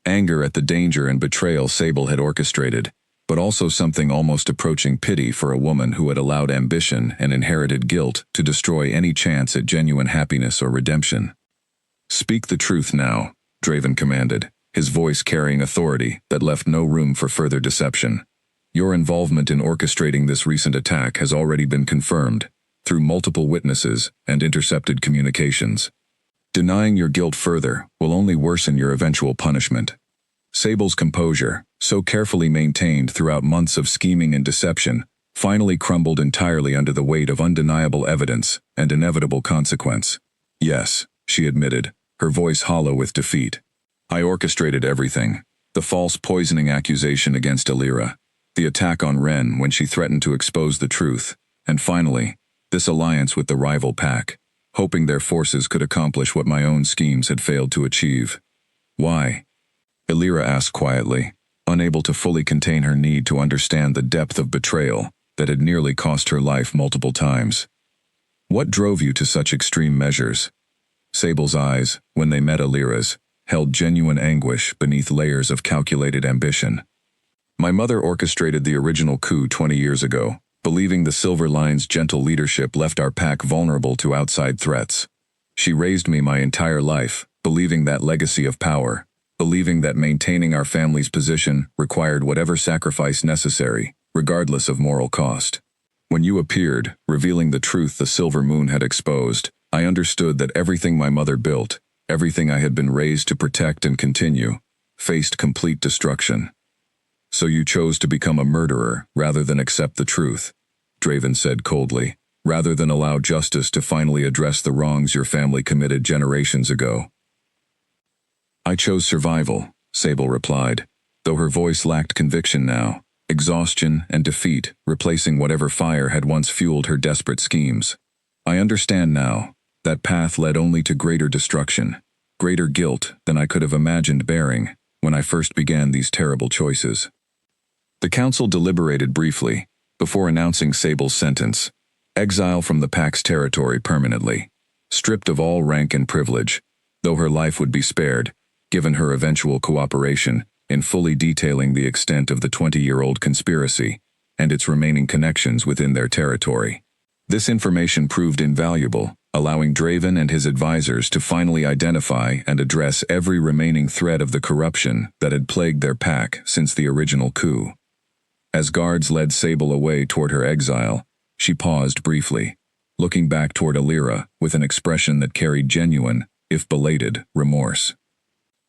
S1: Anger at the danger and betrayal Sable had orchestrated, but also something almost approaching pity for a woman who had allowed ambition and inherited guilt to destroy any chance at genuine happiness or redemption. "Speak the truth now," Draven commanded, his voice carrying authority that left no room for further deception. "Your involvement in orchestrating this recent attack has already been confirmed, through multiple witnesses and intercepted communications. Denying your guilt further will only worsen your eventual punishment." Sable's composure, so carefully maintained throughout months of scheming and deception, finally crumbled entirely under the weight of undeniable evidence and inevitable consequence. "Yes," she admitted, her voice hollow with defeat. "I orchestrated everything. The false poisoning accusation against Illyra, the attack on Ren when she threatened to expose the truth, and finally, this alliance with the rival pack, hoping their forces could accomplish what my own schemes had failed to achieve. Why? Elira asked quietly, unable to fully contain her need to understand the depth of betrayal that had nearly cost her life multiple times. What drove you to such extreme measures? Sable's eyes, when they met Elira's, held genuine anguish beneath layers of calculated ambition. My mother orchestrated the original coup 20 years ago, believing the Silver Line's gentle leadership left our pack vulnerable to outside threats. She raised me my entire life, believing that legacy of power, believing that maintaining our family's position required whatever sacrifice necessary, regardless of moral cost. When you appeared, revealing the truth the Silver Moon had exposed, I understood that everything my mother built, everything I had been raised to protect and continue, faced complete destruction. So you chose to become a murderer rather than accept the truth, Draven said coldly, rather than allow justice to finally address the wrongs your family committed generations ago. I chose survival, Sable replied, though her voice lacked conviction now, exhaustion and defeat replacing whatever fire had once fueled her desperate schemes. I understand now, that path led only to greater destruction, greater guilt than I could have imagined bearing when I first began these terrible choices. The council deliberated briefly, before announcing Sable's sentence: exile from the pack's territory permanently, stripped of all rank and privilege, though her life would be spared, given her eventual cooperation in fully detailing the extent of the 20-year-old conspiracy and its remaining connections within their territory. This information proved invaluable, allowing Draven and his advisors to finally identify and address every remaining thread of the corruption that had plagued their pack since the original coup. As guards led Sable away toward her exile, she paused briefly, looking back toward Elira with an expression that carried genuine, if belated, remorse.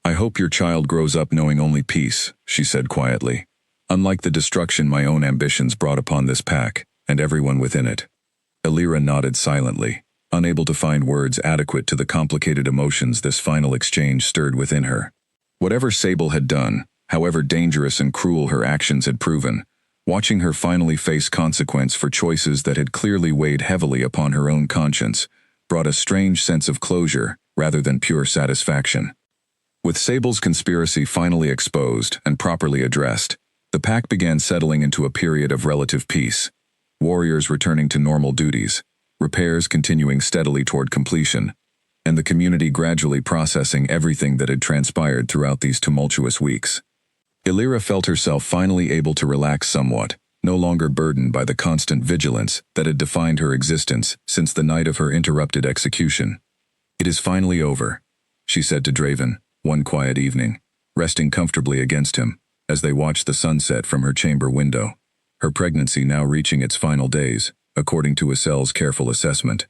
S1: I hope your child grows up knowing only peace, she said quietly, unlike the destruction my own ambitions brought upon this pack and everyone within it. Elira nodded silently, unable to find words adequate to the complicated emotions this final exchange stirred within her. Whatever Sable had done, however dangerous and cruel her actions had proven, watching her finally face consequence for choices that had clearly weighed heavily upon her own conscience brought a strange sense of closure rather than pure satisfaction. With Sable's conspiracy finally exposed and properly addressed, the pack began settling into a period of relative peace, warriors returning to normal duties, repairs continuing steadily toward completion, and the community gradually processing everything that had transpired throughout these tumultuous weeks. Elira felt herself finally able to relax somewhat, no longer burdened by the constant vigilance that had defined her existence since the night of her interrupted execution. It is finally over, she said to Draven, one quiet evening, resting comfortably against him, as they watched the sunset from her chamber window, her pregnancy now reaching its final days, according to Essel's careful assessment.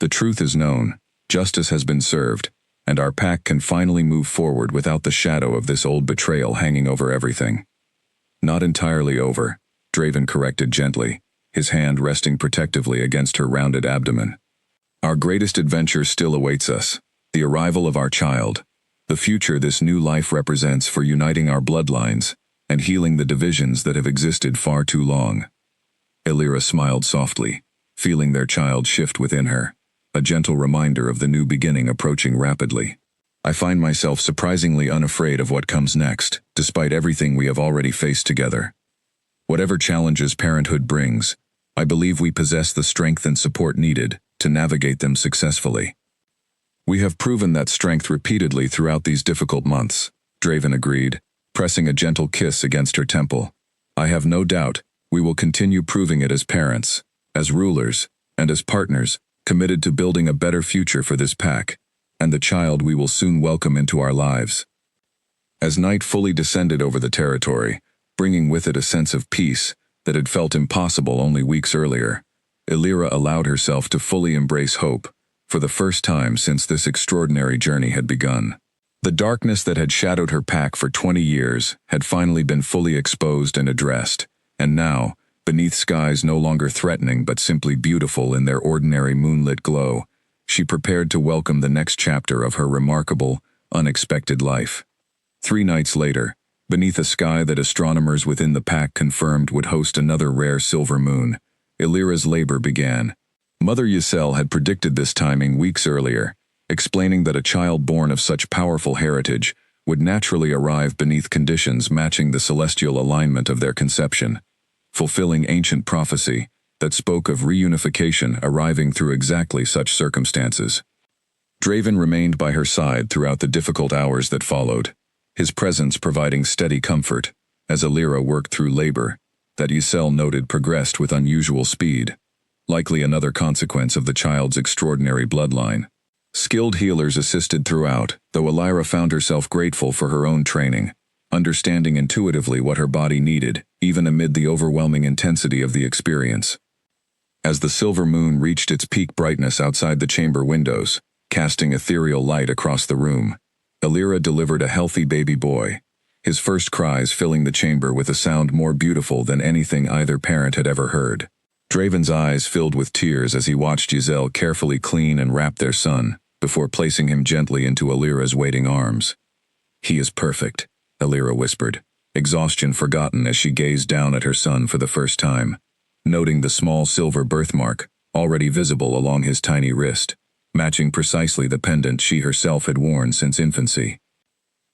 S1: The truth is known, justice has been served, and our pack can finally move forward without the shadow of this old betrayal hanging over everything. Not entirely over, Draven corrected gently, his hand resting protectively against her rounded abdomen. Our greatest adventure still awaits us, the arrival of our child, the future this new life represents for uniting our bloodlines and healing the divisions that have existed far too long. Elira smiled softly, feeling their child shift within her, a gentle reminder of the new beginning approaching rapidly. I find myself surprisingly unafraid of what comes next, despite everything we have already faced together. Whatever challenges parenthood brings, I believe we possess the strength and support needed to navigate them successfully. We have proven that strength repeatedly throughout these difficult months, Draven agreed, pressing a gentle kiss against her temple. I have no doubt we will continue proving it as parents, as rulers, and as partners, committed to building a better future for this pack, and the child we will soon welcome into our lives. As night fully descended over the territory, bringing with it a sense of peace that had felt impossible only weeks earlier, Elira allowed herself to fully embrace hope, for the first time since this extraordinary journey had begun. The darkness that had shadowed her pack for 20 years had finally been fully exposed and addressed, and now, beneath skies no longer threatening but simply beautiful in their ordinary moonlit glow, she prepared to welcome the next chapter of her remarkable, unexpected life. 3 nights later, Beneath a sky that astronomers within the pack confirmed would host another rare silver moon, Elira's labor began. Mother Ysel had predicted this timing weeks earlier, explaining that a child born of such powerful heritage would naturally arrive beneath conditions matching the celestial alignment of their conception, fulfilling ancient prophecy that spoke of reunification arriving through exactly such circumstances. Draven remained by her side throughout the difficult hours that followed, his presence providing steady comfort as Elira worked through labor that Ysel noted progressed with unusual speed, likely another consequence of the child's extraordinary bloodline. Skilled healers assisted throughout, though Elira found herself grateful for her own training, understanding intuitively what her body needed, even amid the overwhelming intensity of the experience. As the silver moon reached its peak brightness outside the chamber windows, casting ethereal light across the room, Elira delivered a healthy baby boy, his first cries filling the chamber with a sound more beautiful than anything either parent had ever heard. Draven's eyes filled with tears as he watched Ysel carefully clean and wrap their son, before placing him gently into Elira's waiting arms. "He is perfect," Elira whispered, exhaustion forgotten as she gazed down at her son for the first time, noting the small silver birthmark already visible along his tiny wrist, matching precisely the pendant she herself had worn since infancy.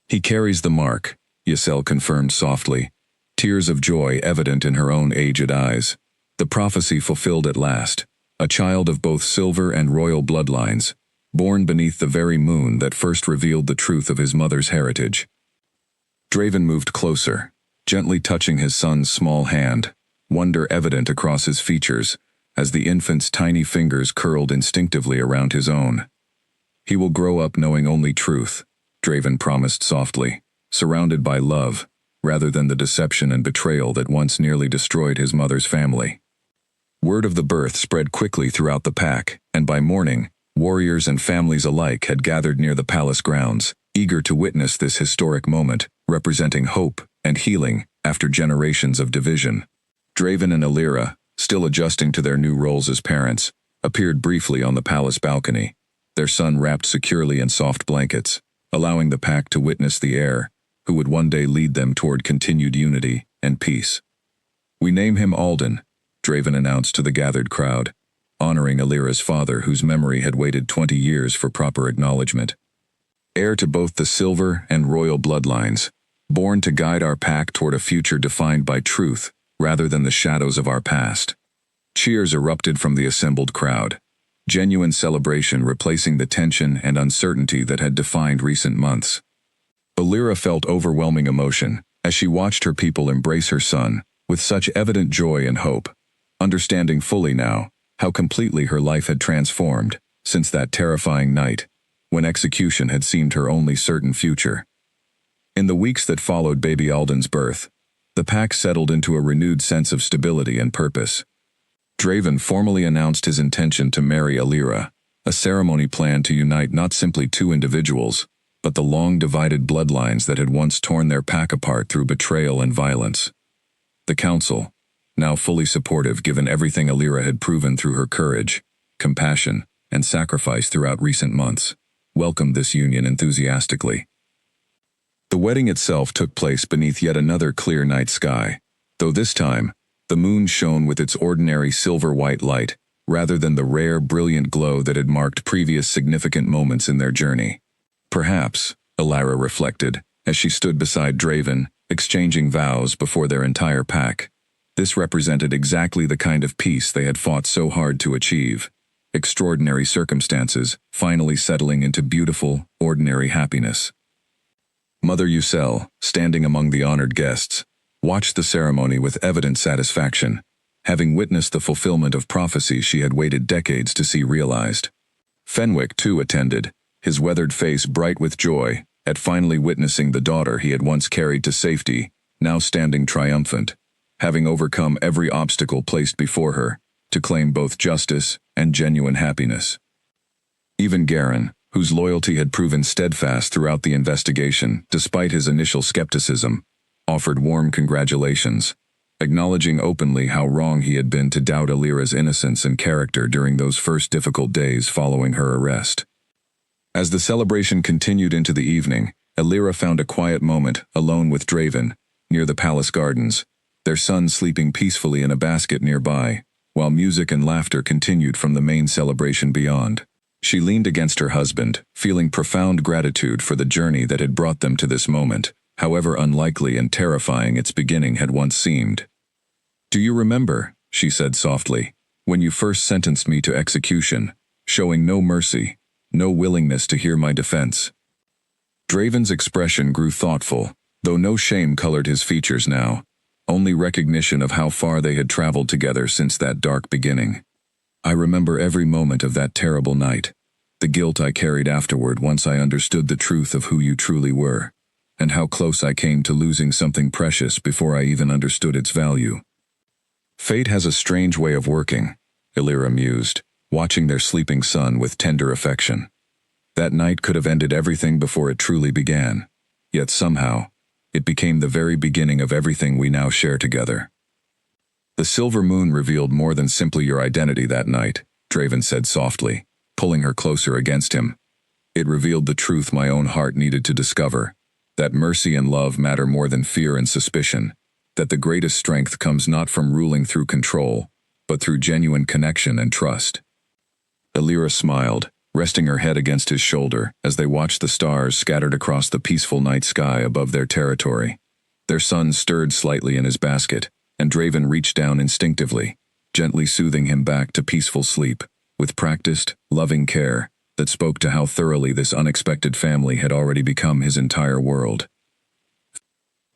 S1: "He carries the mark," Ysel confirmed softly, tears of joy evident in her own aged eyes. The prophecy fulfilled at last, a child of both silver and royal bloodlines, born beneath the very moon that first revealed the truth of his mother's heritage. Draven moved closer, gently touching his son's small hand, wonder evident across his features as the infant's tiny fingers curled instinctively around his own. "He will grow up knowing only truth," Draven promised softly, surrounded by love, rather than the deception and betrayal that once nearly destroyed his mother's family. Word of the birth spread quickly throughout the pack, and by morning, warriors and families alike had gathered near the palace grounds, eager to witness this historic moment, representing hope and healing after generations of division. Draven and Elira, still adjusting to their new roles as parents, appeared briefly on the palace balcony, their son wrapped securely in soft blankets, allowing the pack to witness the heir, who would one day lead them toward continued unity and peace. "We name him Alden," Draven announced to the gathered crowd, honoring Elira's father whose memory had waited 20 years for proper acknowledgement. "Heir to both the silver and royal bloodlines, born to guide our pack toward a future defined by truth rather than the shadows of our past." Cheers erupted from the assembled crowd, genuine celebration replacing the tension and uncertainty that had defined recent months. Elira felt overwhelming emotion as she watched her people embrace her son with such evident joy and hope, understanding fully now how completely her life had transformed since that terrifying night, when execution had seemed her only certain future. In the weeks that followed baby Alden's birth, the pack settled into a renewed sense of stability and purpose. Draven formally announced his intention to marry Elira, a ceremony planned to unite not simply two individuals, but the long-divided bloodlines that had once torn their pack apart through betrayal and violence. The council, now fully supportive given everything Elira had proven through her courage, compassion, and sacrifice throughout recent months, welcomed this union enthusiastically. The wedding itself took place beneath yet another clear night sky, though this time, the moon shone with its ordinary silver-white light, rather than the rare, brilliant glow that had marked previous significant moments in their journey. Perhaps, Elira reflected, as she stood beside Draven, exchanging vows before their entire pack, this represented exactly the kind of peace they had fought so hard to achieve. Extraordinary circumstances, finally settling into beautiful, ordinary happiness. Mother Ysel, standing among the honored guests, watched the ceremony with evident satisfaction, having witnessed the fulfillment of prophecies she had waited decades to see realized. Fenwick, too, attended, his weathered face bright with joy at finally witnessing the daughter he had once carried to safety, now standing triumphant, having overcome every obstacle placed before her, to claim both justice and genuine happiness. Even Garen, whose loyalty had proven steadfast throughout the investigation despite his initial skepticism, offered warm congratulations, acknowledging openly how wrong he had been to doubt Elira's innocence and character during those first difficult days following her arrest. As the celebration continued into the evening, Elira found a quiet moment, alone with Draven, near the palace gardens, their son sleeping peacefully in a basket nearby, while music and laughter continued from the main celebration beyond. She leaned against her husband, feeling profound gratitude for the journey that had brought them to this moment, however unlikely and terrifying its beginning had once seemed. "Do you remember," she said softly, "when you first sentenced me to execution, showing no mercy, no willingness to hear my defense?" Draven's expression grew thoughtful, though no shame colored his features now, only recognition of how far they had traveled together since that dark beginning. "I remember every moment of that terrible night, the guilt I carried afterward once I understood the truth of who you truly were, and how close I came to losing something precious before I even understood its value." Fate has a strange way of working, Elira mused, watching their sleeping son with tender affection. That night could have ended everything before it truly began, yet somehow, it became the very beginning of everything we now share together. "The silver moon revealed more than simply your identity that night," Draven said softly, pulling her closer against him. "It revealed the truth my own heart needed to discover, that mercy and love matter more than fear and suspicion, that the greatest strength comes not from ruling through control, but through genuine connection and trust." Elira smiled, resting her head against his shoulder as they watched the stars scattered across the peaceful night sky above their territory. Their son stirred slightly in his basket, and Draven reached down instinctively, gently soothing him back to peaceful sleep, with practiced, loving care that spoke to how thoroughly this unexpected family had already become his entire world.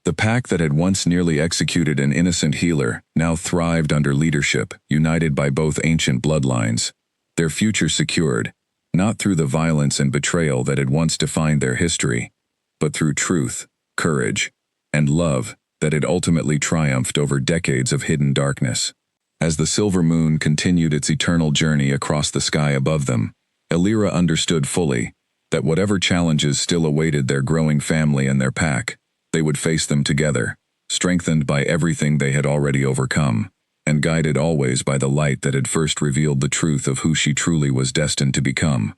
S1: The pack that had once nearly executed an innocent healer now thrived under leadership, united by both ancient bloodlines, their future secured, not through the violence and betrayal that had once defined their history, but through truth, courage, and love that had ultimately triumphed over decades of hidden darkness. As the silver moon continued its eternal journey across the sky above them, Elira understood fully that whatever challenges still awaited their growing family and their pack, they would face them together, strengthened by everything they had already overcome, and guided always by the light that had first revealed the truth of who she truly was destined to become.